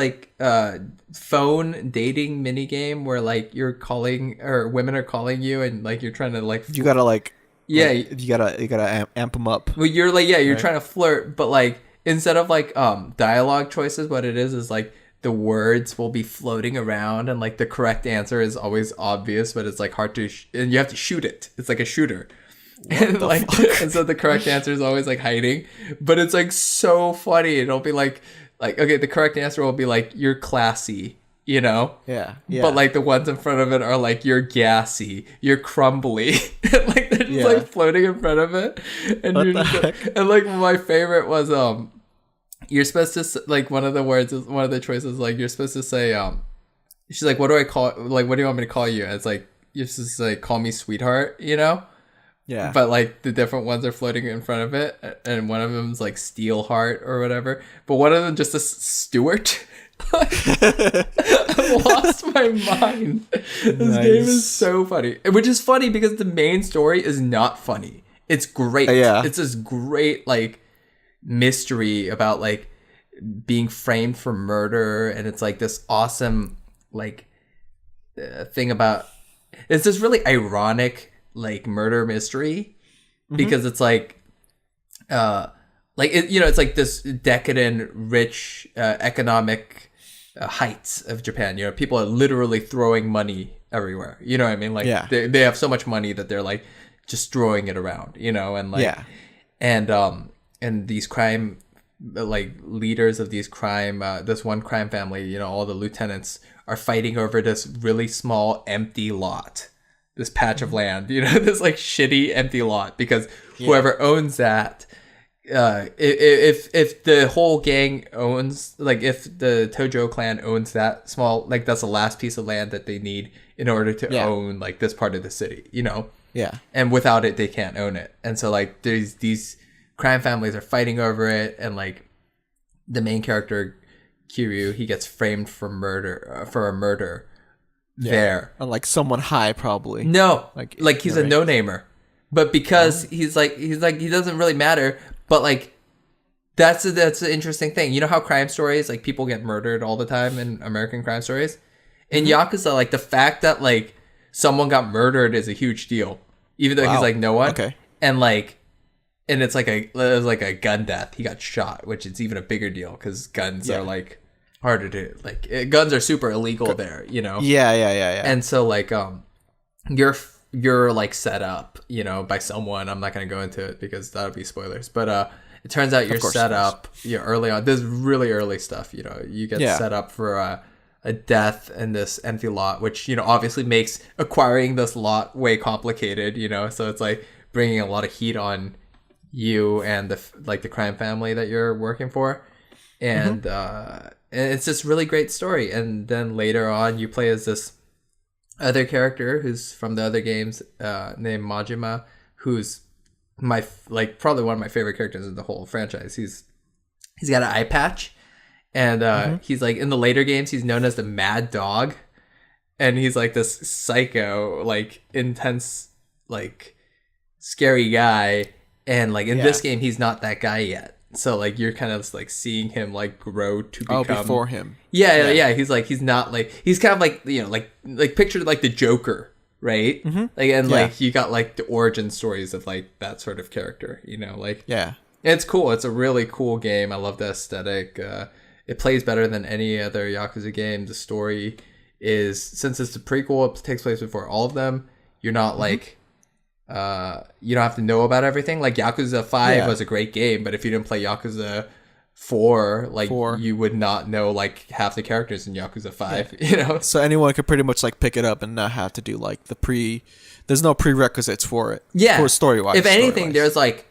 phone dating mini game where like you're calling, or women are calling you, and like you're trying to like
you gotta
you
gotta amp them up.
Well, you're like you're trying to flirt, but like instead of like dialogue choices, what it is like the words will be floating around, and like the correct answer is always obvious, but it's like hard to and you have to shoot it. It's like a shooter. And like and so the correct answer is always like hiding, but it's like so funny. It'll be like okay, the correct answer will be like you're classy, you know?
Yeah.
But like the ones in front of it are like you're gassy, you're crumbly. And like they're just like floating in front of it. And what you're just and like my favorite was you're supposed to like one of the choices, like you're supposed to say she's like, what do I call, like what do you want me to call you? And it's like you're supposed to like call me sweetheart, you know?
Yeah.
But like the different ones are floating in front of it, and one of them's like Steelheart or whatever. But one of them just a Stewart. I lost my mind. This game is so funny, which is funny because the main story is not funny. It's great. It's this great like mystery about like being framed for murder, and it's like this awesome like thing about, it's this really ironic like murder mystery because it's like it, you know, it's like this decadent rich economic heights of Japan. You know, people are literally throwing money everywhere, you know what I mean, like they have so much money that they're like just throwing it around, you know, and like and these crime like leaders of these crime this one crime family, you know, all the lieutenants are fighting over this really small empty lot, this patch of land, you know, this like shitty empty lot, because whoever owns that, if the whole gang owns, like if the Tojo clan owns that small, like that's the last piece of land that they need in order to own like this part of the city, you know?
Yeah.
And without it, they can't own it. And so like there's these crime families are fighting over it, and like the main character Kiryu, he gets framed for murder, for a murder there.
Or like someone high, probably.
No, like he's a no-namer, but because he's like he doesn't really matter. But like that's an interesting thing. You know how crime stories, like people get murdered all the time in American crime stories. In Yakuza, like the fact that like someone got murdered is a huge deal, even though he's like no one.
Okay.
And like, and it was like a gun death. He got shot, which is even a bigger deal because guns are like harder to like. Guns are super illegal there, you know.
Yeah.
And so like you're like set up, you know, by someone. I'm not gonna go into it because that would be spoilers. But it turns out you're set up early on. This is really early stuff. You know, you get set up for a death in this empty lot, which, you know, obviously makes acquiring this lot way complicated. You know, so it's like bringing a lot of heat on you and the crime family that you're working for, and it's this really great story. And then later on, you play as this other character who's from the other games, named Majima, who's my probably one of my favorite characters in the whole franchise. He's got an eye patch, and he's like in the later games he's known as the Mad Dog, and he's like this psycho, like intense, like scary guy. And like in this game, he's not that guy yet. So like you're kind of like seeing him like grow to become
before him.
Yeah. He's not like, he's kind of like, you know, like pictured like the Joker, right? Like, and like you got like the origin stories of like that sort of character, you know, like it's cool. It's a really cool game. I love the aesthetic. It plays better than any other Yakuza game. The story is, since it's a prequel, it takes place before all of them. You're not like you don't have to know about everything. Like Yakuza 5 was a great game, but if you didn't play Yakuza 4, like
4.
you would not know like half the characters in Yakuza 5, you know?
So anyone could pretty much like pick it up and not have to do like there's no prerequisites for it.
Yeah.
For story-wise.
If anything,
story-wise.
there's like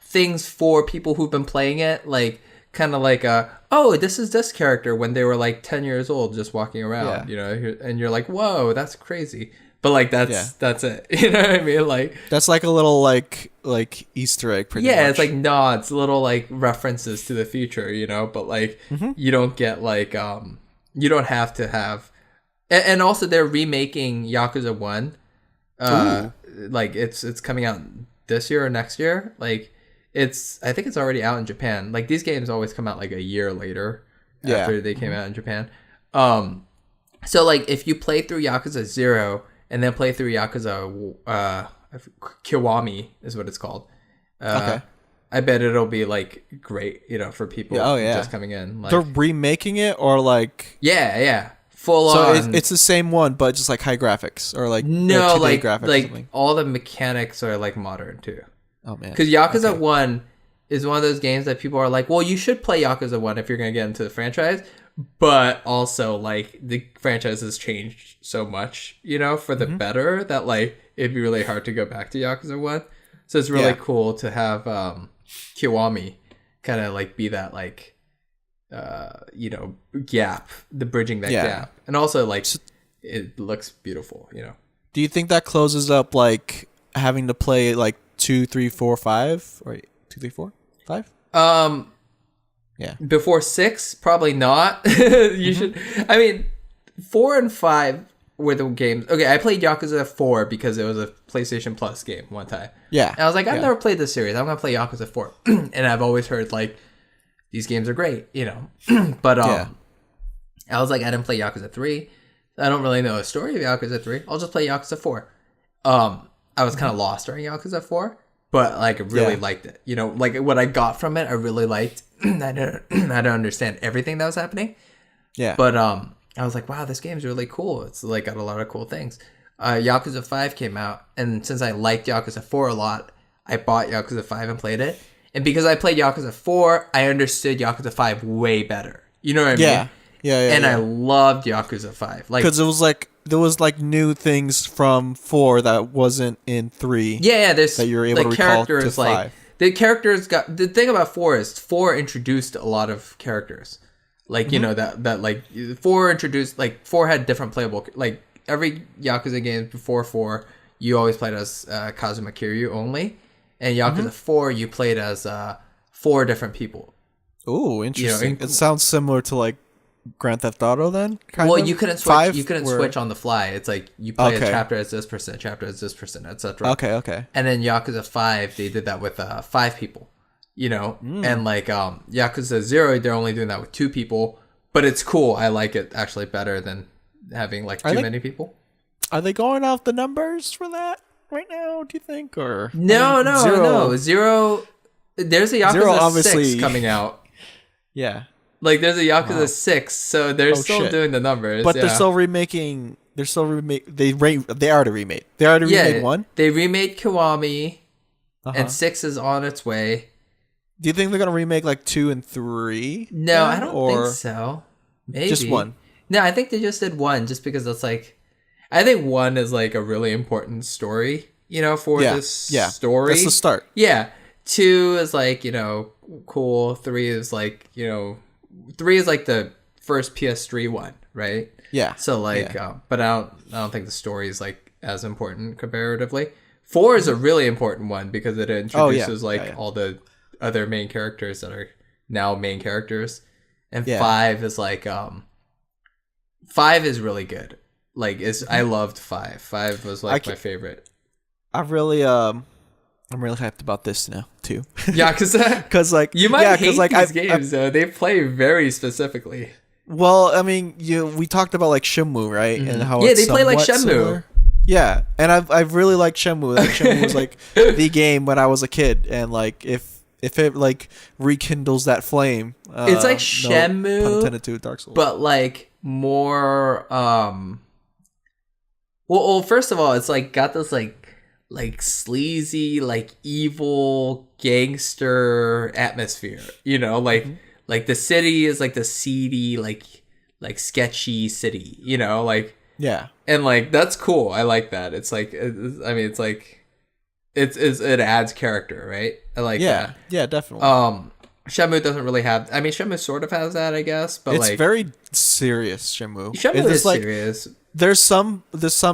things for people who've been playing it, like kind of like oh, this is this character when they were like 10 years old just walking around, you know, and you're like, whoa, that's crazy. But like that's it. You know what I mean? Like
that's like a little like Easter egg pretty much.
It's like nods, little like references to the future, you know, but like you don't get like you don't have to have and also they're remaking Yakuza 1. Like it's coming out this year or next year. Like I think it's already out in Japan. Like these games always come out like a year later after they came out in Japan. So like if you play through Yakuza 0 and then play through Yakuza Kiwami is what it's called. Okay. I bet it'll be like great, you know, for people just coming in. Like,
they're remaking it or like
full on.
So it's the same one but just like high graphics or like
no,
2D
like
graphics
like
or something.
all the mechanics are like modern too.
Oh man.
Because Yakuza 1 is one of those games that people are like, well, you should play Yakuza 1 if you're going to get into the franchise. But also, like, the franchise has changed so much, you know, for the better that, like, it'd be really hard to go back to Yakuza 1. So it's really cool to have Kiwami kind of, like, be that, like, you know, gap, the bridging that gap. And also, like, it looks beautiful, you know.
Do you think that closes up, like, having to play, like, 2, 3, 4, 5? Or 2, 3, 4, 5? Yeah.
Before 6, probably not. You should. I mean, 4 and 5 were the games. Okay, I played Yakuza 4 because it was a PlayStation Plus game one time.
Yeah.
And I was like, I've never played this series. I'm gonna play Yakuza 4, and I've always heard like these games are great, you know. But I was like, I didn't play Yakuza 3. I don't really know the story of Yakuza 3. I'll just play Yakuza 4. I was kind of lost during Yakuza 4. But like really liked it, you know, like what I got from it, I really liked. I don't understand everything that was happening. Yeah. But I was like, wow, this game's really cool. It's like got a lot of cool things. Yakuza 5 came out, and since I liked Yakuza 4 a lot, I bought Yakuza 5 and played it. And because I played Yakuza 4, I understood Yakuza 5 way better. You know what I mean? Yeah. And I loved Yakuza 5, like
because it was like. There was like new things from 4 that wasn't in 3.
Yeah, there's
that you're able to recall to 5.
Like the characters got the thing about 4 is 4 introduced a lot of characters. Like you know that like 4 introduced like 4 had different playable like every Yakuza game before 4 you always played as Kazuma Kiryu only, and Yakuza 4 you played as 4 different people.
Ooh, interesting. You know, it sounds similar to like Grand Theft Auto then?
Well, you couldn't switch. You couldn't switch on the fly. It's like you play a chapter as this person, etc.
Okay.
And then Yakuza 5, they did that with 5 people. You know, and like Yakuza 0, they're only doing that with 2 people. But it's cool. I like it actually better than having like too many people.
Are they going off the numbers for that right now? Do you think? Or
no. Zero. There's a Yakuza 6 coming out.
Yeah.
Like there's a Yakuza 6, so they're still doing the numbers.
But they're still remaking. They already remade. They already remade 1.
They remade Kiwami, and 6 is on its way.
Do you think they're gonna remake like 2 and 3?
No, I don't think so. Maybe
just 1.
No, I think they just did 1, just because it's like, I think 1 is like a really important story, you know, for this story.
That's the start.
Yeah. 2 is like, you know, cool. 3 is like, you know. 3 is like the first PS3 one, right? Yeah. So like, but I don't think the story is like as important comparatively. 4 is a really important one because it introduces all the other main characters that are now main characters, and 5 is like 5 is really good. Like I loved 5. 5 was like my favorite.
I'm really hyped about this now too.
Yeah, because
like
you might hate these games though. They play very specifically.
Well, I mean, we talked about like Shenmue, right? And how
they play like Shenmue.
Similar. Yeah, and I've really liked Shenmue. Like, Shenmue was like the game when I was a kid, and like if it like rekindles that flame,
it's like Shenmue,
pun intended to Dark Souls,
but like more. Well, first of all, it's like got this like like sleazy, like evil gangster atmosphere. You know, like the city is like the seedy, like sketchy city. You know, like
Yeah.
and like that's cool. I like that. It's like it's like it adds character, right? I like that.
Yeah, definitely.
Shenmue doesn't really have. I mean, Shenmue sort of has that, I guess, but
it's
like
very serious, Shenmue.
Shenmue
It's
is
like,
serious.
there's some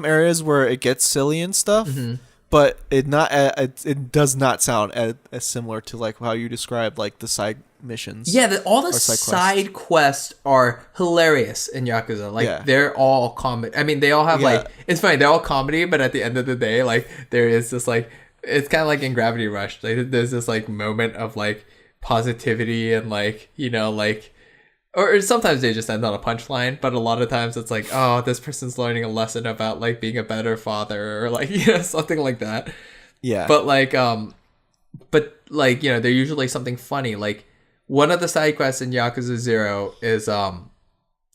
areas where it gets silly and stuff, but it does not sound as similar to like how you described like the side missions.
Yeah, all the
side
side quests are hilarious in Yakuza. Like they're all comedy. I mean, they all have like it's funny. They're all comedy, but at the end of the day, like there is this like it's kind of like in Gravity Rush. Like, there's this like moment of like positivity and like you know like or sometimes they just end on a punchline, but a lot of times it's like, oh, this person's learning a lesson about like being a better father or like you know something like that.
Yeah.
But like you know they're usually something funny. Like one of the side quests in Yakuza 0 is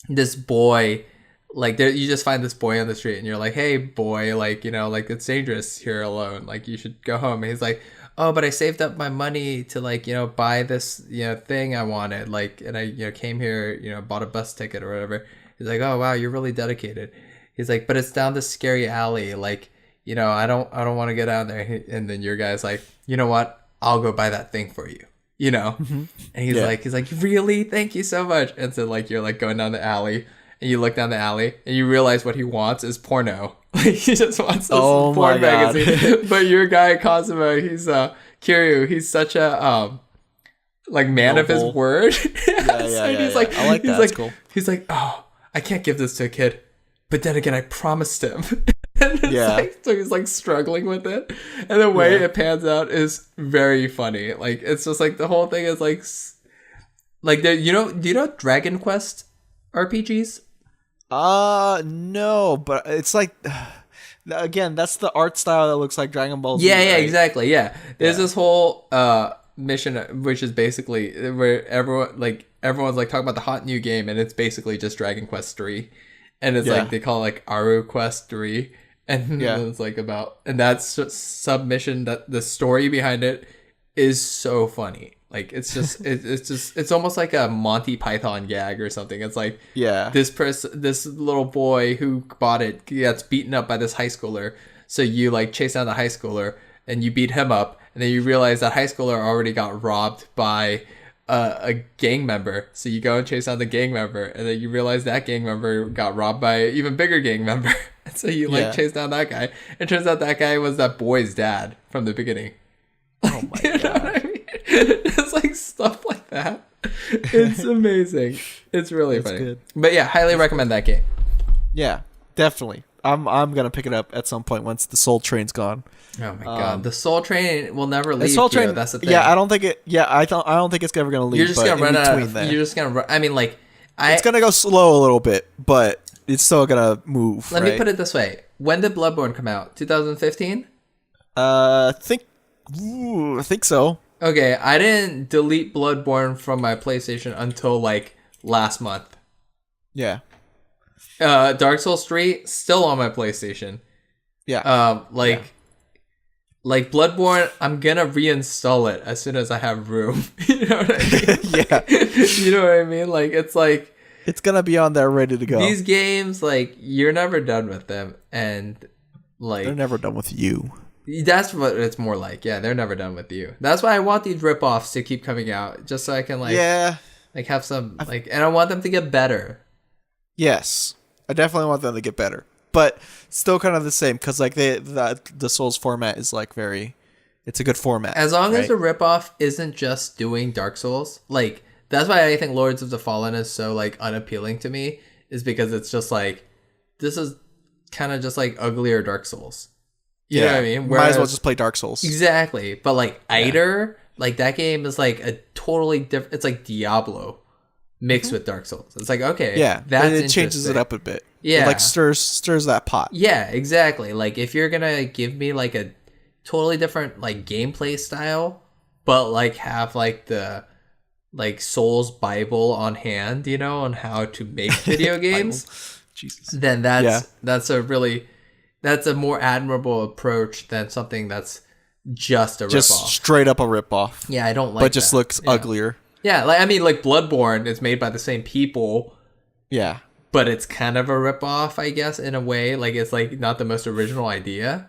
this boy, like there you just find this boy on the street and you're like, hey boy, like you know like it's dangerous here alone, like you should go home. And he's like, oh, but I saved up my money to like, you know, buy this, you know, thing I wanted. Like, and I, you know, came here, you know, bought a bus ticket or whatever. He's like, oh, wow, you're really dedicated. He's like, but it's down this scary alley. Like, you know, I don't want to get down there. And then your guy's like, you know what? I'll go buy that thing for you, you know? And he's like, really? Thank you so much. And so like, you're like going down the alley and you look down the alley and you realize what he wants is porno. Like he just wants this porn magazine. But your guy Cosmo, he's Kiryu, he's such a like man of his word. He's like, I like that. That's cool. He's like, oh, I can't give this to a kid, but then again, I promised him. And it's so he's like struggling with it, and the way it pans out is very funny. Like it's just like the whole thing is like do you know Dragon Quest RPGs?
No, but it's like again, that's the art style that looks like Dragon Ball Z.
Yeah,
right?
exactly. Yeah. There's this whole mission which is basically where everyone's like talking about the hot new game and it's basically just Dragon Quest 3. And it's like they call it like Aru Quest 3 and it's like about and that's submission that the story behind it is so funny. Like it's just it's almost like a Monty Python gag or something. It's like this little boy who bought it gets beaten up by this high schooler. So you like chase down the high schooler and you beat him up, and then you realize that high schooler already got robbed by a gang member. So you go and chase down the gang member, and then you realize that gang member got robbed by an even bigger gang member. And so you like chase down that guy. It turns out that guy was that boy's dad from the beginning.
Oh my
you know what I mean? It's like stuff like that. It's amazing. It's really funny. Good. But yeah, highly recommend that game.
Yeah, definitely. I'm gonna pick it up at some point once the Soul Train's gone.
Oh my god, the Soul Train will never leave.
The Soul Train,
that's the thing.
Yeah, I don't think it. Yeah, I don't think it's ever gonna leave.
You're just gonna run out. You're just gonna run. I mean, like,
it's gonna go slow a little bit, but it's still gonna move.
Let me put it this way: when did Bloodborne come out? 2015.
I think so.
Okay, I didn't delete Bloodborne from my PlayStation until like last month.
Yeah.
Dark Souls 3 still on my PlayStation.
Yeah.
Like Bloodborne, I'm gonna reinstall it as soon as I have room. You know what I mean?
Yeah.
You know what I mean? Like it's like
it's gonna be on there ready to go.
These games, like you're never done with them, and like
they're never done with you.
That's what it's more like. Yeah, they're never done with you. That's why I want these rip-offs to keep coming out, just so I can like have some like, and I want them to get better.
Yes, I definitely want them to get better, but still kind of the same because like the Souls format is like it's a good format.
As long as the rip-off isn't just doing Dark Souls, like that's why I think Lords of the Fallen is so like unappealing to me, is because it's just like this is kind of just like uglier Dark Souls. You know what I mean?
Might as well just play Dark Souls.
Exactly. But like Eider, like that game is like a totally different. It's like Diablo mixed with Dark Souls. It's like, okay,
it changes it up a bit.
Yeah,
it like stirs that pot.
Yeah, exactly. Like if you're gonna give me like a totally different like gameplay style, but like have like the like Souls Bible on hand, you know, on how to make video games.
Jesus.
Then that's a really that's a more admirable approach than something that's just a
Just
ripoff.
straight up a ripoff.
Yeah, I don't like
But just
that.
looks uglier.
Yeah, like I mean, like Bloodborne is made by the same people,
Yeah.
but it's kind of a ripoff, I guess, in a way. Like it's like not the most original idea,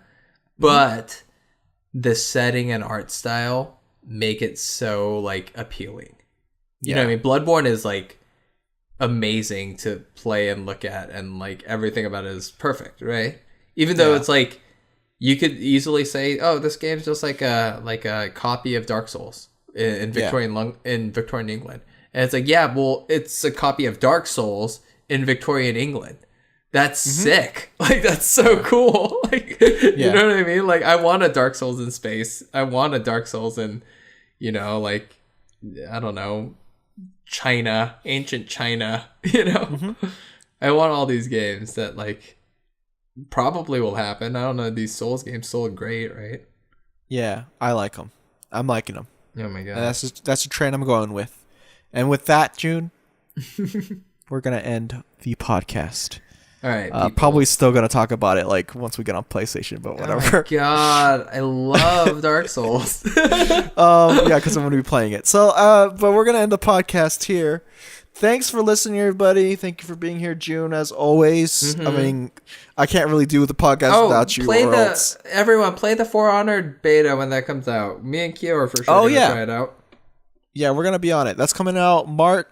but the setting and art style make it so like appealing. You know what I mean? Bloodborne is like amazing to play and look at, and like everything about it is perfect, right? Even though it's like you could easily say, "Oh, this game's just like a copy of Dark Souls in Victorian England," and it's like, yeah, well, it's a copy of Dark Souls in Victorian England. That's sick. Like that's so cool. Like you know what I mean? Like I want a Dark Souls in space. I want a Dark Souls in, like I don't know, China, ancient China. I want all these games that like probably will happen. I don't know. These Souls games still look great, right?
Yeah, I like them. I'm liking them.
Oh my god,
that's a trend I'm going with. And with that, June, we're gonna end the podcast.
All right.
Probably still gonna talk about it like once we get on PlayStation, but whatever.
Oh my god, I love Dark Souls.
Yeah, because I'm gonna be playing it. So, but we're gonna end the podcast here. Thanks for listening, everybody. Thank you for being here, June, as always. I mean, I can't really do the podcast without you.
Everyone, play the For Honored beta when that comes out. Me and Kyo are for sure gonna try it out.
Yeah, we're gonna be on it. That's coming out February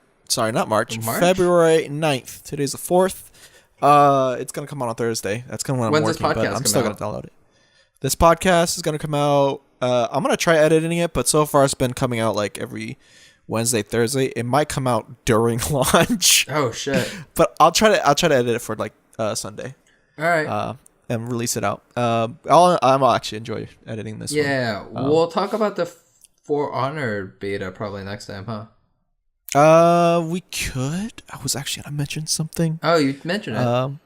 9th. Today's the 4th. It's gonna come out on Thursday. That's gonna when I'm working, but I'm still gonna download it. This podcast is gonna come out. I'm gonna try editing it, but so far it's been coming out like every Wednesday, Thursday. It might come out during launch.
Oh shit!
But I'll try to edit it for like Sunday.
All right.
And release it out. I'll actually enjoy editing this.
Yeah, we'll talk about the For Honor beta probably next time, huh?
We could. I was actually gonna mention something.
Oh, you mentioned it.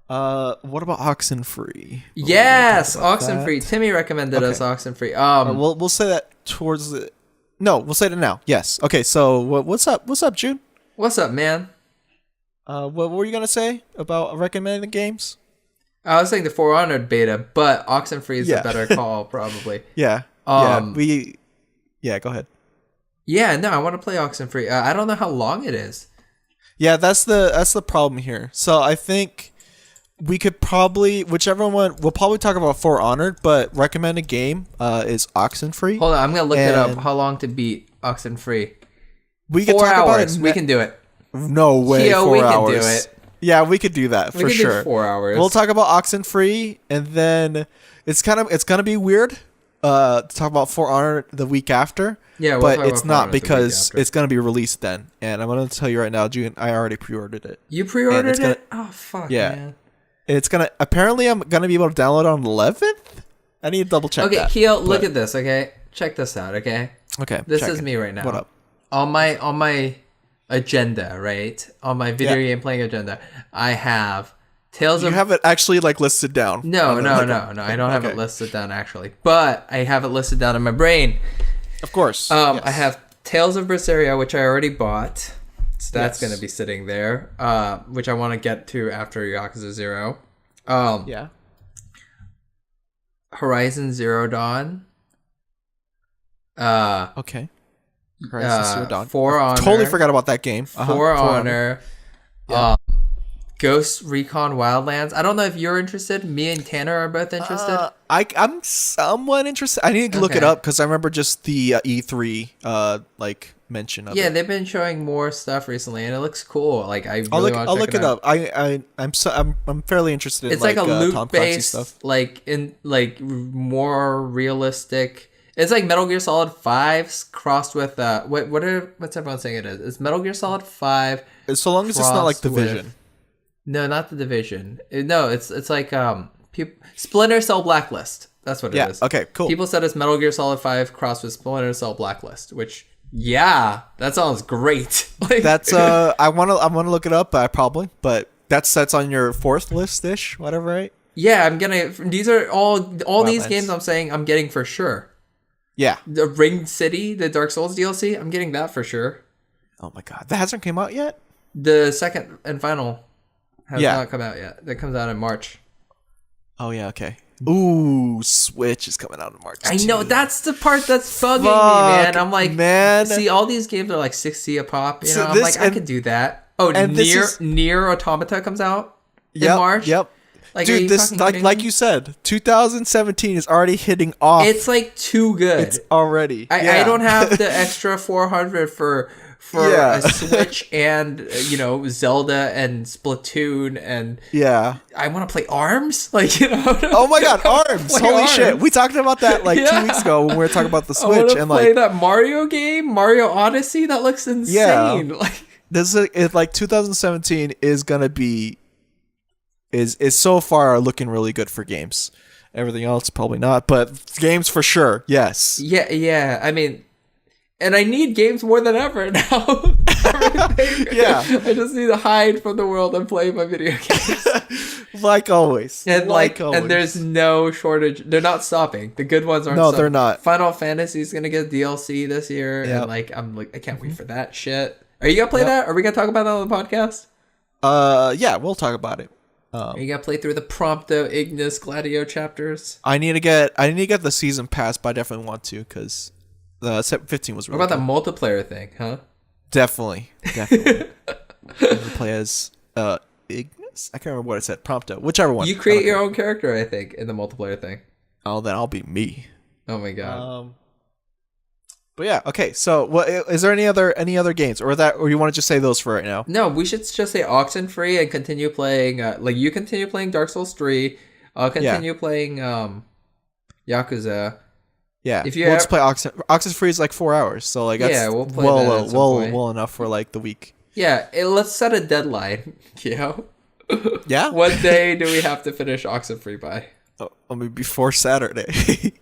What about Oxenfree?
Yes, Oxenfree. Timmy recommended us Oxenfree.
We'll say that towards the. No, we'll say it now. Yes. Okay. So what's up? What's up, June?
What's up, man?
What were you gonna say about recommending games?
I was saying the For Honored beta, but Oxenfree is a better call, probably.
Yeah. Go ahead.
Yeah, no, I want to play Oxenfree. I don't know how long it is.
Yeah, that's the problem here. So I think we could probably whichever one we'll probably talk about For Honored, but recommended game is Oxenfree.
Hold on, I'm gonna look it up. How long to beat Oxenfree?
We could
4
talk
hours.
about it.
We can do it.
No way.
Kyo,
4
we
hours.
can do it.
Yeah, we could do that for sure.
Do 4 hours.
We'll talk about Oxenfree, and then it's gonna be weird to talk about For Honor the week after.
Yeah,
but it's not because it's gonna be released then. And I'm gonna tell you right now, June, I already pre-ordered it.
You pre-ordered it? Oh fuck, man.
It's gonna apparently I'm gonna be able to download it on the 11th. I need to double check.
Okay, Kyo, look at this. Okay, check this out. Okay.
Okay.
This is me right now.
What up?
On my agenda, right? On my video game playing agenda, I have Tales of...
You have it actually like listed down.
No. I don't have it listed down actually, but I have it listed down in my brain.
Of course.
Yes. I have Tales of Berseria, which I already bought, so that's going to be sitting there. Which I want to get to after Yakuza 0. Horizon Zero Dawn.
Okay. Horizon Zero Dawn.
For Honor.
Totally forgot about that game.
For Honor. Ghost Recon Wildlands. I don't know if you're interested. Me and Tanner are both interested.
I'm somewhat interested. I need to look it up because I remember just the E3 mention of it.
Yeah, they've been showing more stuff recently, and it looks cool. Like I'll
look it up. I'm fairly interested in
it's like a
loot-based
stuff, like more realistic. It's like Metal Gear Solid 5 crossed with what's everyone saying it is? It's Metal Gear Solid 5.
So long as it's not like Division.
No, not the Division. No, it's like Splinter Cell Blacklist. That's what it is.
Okay, cool.
People said it's Metal Gear Solid 5 crossed with Splinter Cell Blacklist, which that sounds great.
That's I want to look it up, but that's on your 4th list ish, whatever, right?
Yeah, I'm gonna. These are all these games I'm saying I'm getting for sure.
Yeah.
The Ring City, the Dark Souls DLC, I'm getting that for sure.
Oh my god, that hasn't come out yet?
The second and final has not come out yet. That comes out in March.
Oh yeah, okay. Ooh, Switch is coming out in March.
I know, that's the part that's bugging me, man. I'm like, see, all these games are like $60 a pop. You know, I'm like, I could do that. Oh, Nier Automata comes out in March.
Yep.
Like,
dude, this like you said, 2017 is already hitting off.
It's like too good.
It's already.
I don't have the extra 400 for a Switch and Zelda and Splatoon and I want to play ARMS, like
Oh my god, ARMS! Holy shit, we talked about that like 2 weeks ago when we were talking about the Switch and
play that Mario game, Mario Odyssey. That looks insane. Like
this is like 2017 is gonna be is so far looking really good for games. Everything else probably not, but games for sure. Yes.
Yeah. I mean. And I need games more than ever now. I just need to hide from the world and play my video games.
Like always.
And and there's no shortage. They're not stopping. The good ones aren't stopping.
They're not.
Final Fantasy is going to get DLC this year. Yep. And I can't wait for that shit. Are you going to play that? Are we going to talk about that on the podcast?
Yeah, we'll talk about it.
Are you going to play through the Prompto, Ignis, Gladio chapters?
I need to get the season pass, but I definitely want to because 15 was really
What about the multiplayer thing, huh?
Definitely. Play as Ignis? I can't remember what it said. Prompto. Whichever one.
You create your own character, I think, in the multiplayer thing.
Oh, then I'll be me.
Oh my god.
But yeah, okay. So, what is there any other games or you want to just say those for right now?
No, we should just say Oxenfree and continue playing you continue playing Dark Souls 3. I'll continue playing Yakuza.
Yeah, we'll just play Oxenfree is like 4 hours, so like that's
we'll play that
well enough for like the week.
Yeah, let's set a deadline.
Yeah.
What day do we have to finish Oxenfree by?
I mean before Saturday.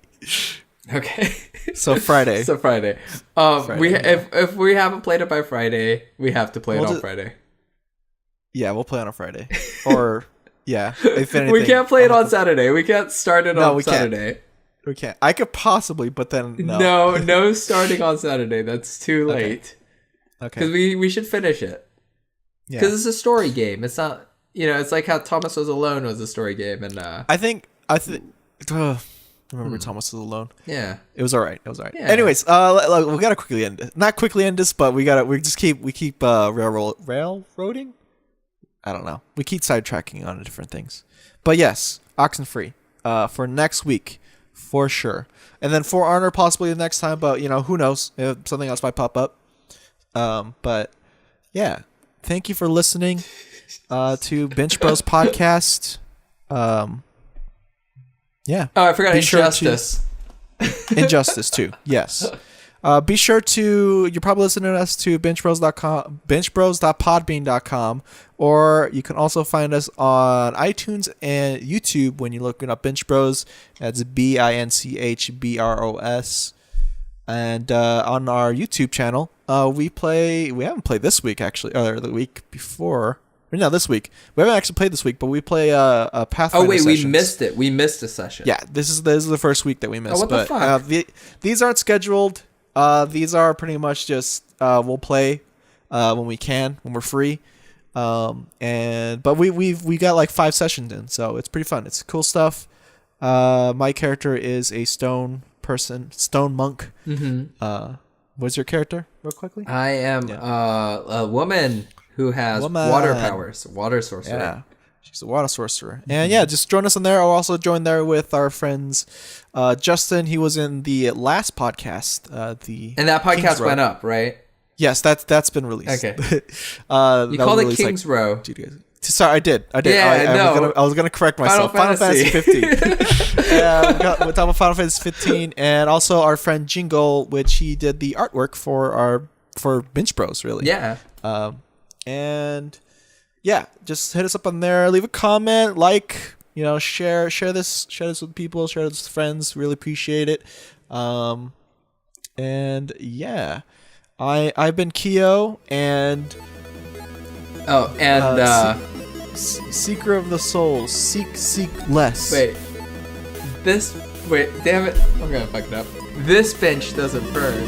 Okay.
So Friday.
Friday. If we haven't played it by Friday, we have to play it on Friday.
Yeah, we'll play on a Friday. Or if anything,
we can't play it on Saturday. We can't start it on Saturday.
We can't. I could possibly, but then no.
No starting on Saturday. That's too late.
Okay.
Because we should finish it. Because it's a story game. It's not. It's like how Thomas Was Alone was a story game, and
I think. Remember Thomas Was Alone?
Yeah.
It was alright. Yeah. Anyways, we gotta quickly end it. Not quickly end this, but we keep railroading. I don't know. We keep sidetracking on different things. But yes, Oxenfree. For next week. For sure. And then For Honor possibly the next time, but who knows? If something else might pop up. But yeah. Thank you for listening to Binch Bros podcast. Yeah.
Oh, I forgot Injustice.
Injustice too. Yes. Be sure to, you're probably listening to us to benchbros.com, benchbros.podbean.com, or you can also find us on iTunes and YouTube when you're looking up Binch Bros. That's BINCHBROS. And on our YouTube channel, we haven't played this week actually, or the week before. No, this week. We haven't actually played this week, but we play a Pathfinder.
Oh wait,
sessions.
we missed it. We missed a session.
Yeah, this is the first week that we missed.
Oh, what the fuck?
These aren't scheduled. These are pretty much just we'll play when we can, when we're free. But we got like 5 sessions in, so it's pretty fun. It's cool stuff. My character is a stone monk. Mm-hmm. What's your character, real quickly?
I am a woman who has water powers, water sorcerer.
Yeah. She's a water sorcerer. And just join us on there. I'll also join there with our friends Justin. He was in the last podcast.
And that podcast went up, right?
Yes, that's been released.
Okay. You called it King's Row.
Sorry, I did.
Yeah,
I was gonna correct myself. Final Fantasy 15. We're talking about Final Fantasy 15, and also our friend Jingle, which he did the artwork for Binch Bros. Really.
Yeah.
And yeah, just hit us up on there. Leave a comment, share this with people, share this with friends. Really appreciate it. And yeah, I've been Keo, and Seeker of the Souls. Seek less.
Wait, damn it! I'm gonna fuck it up. This bench doesn't burn.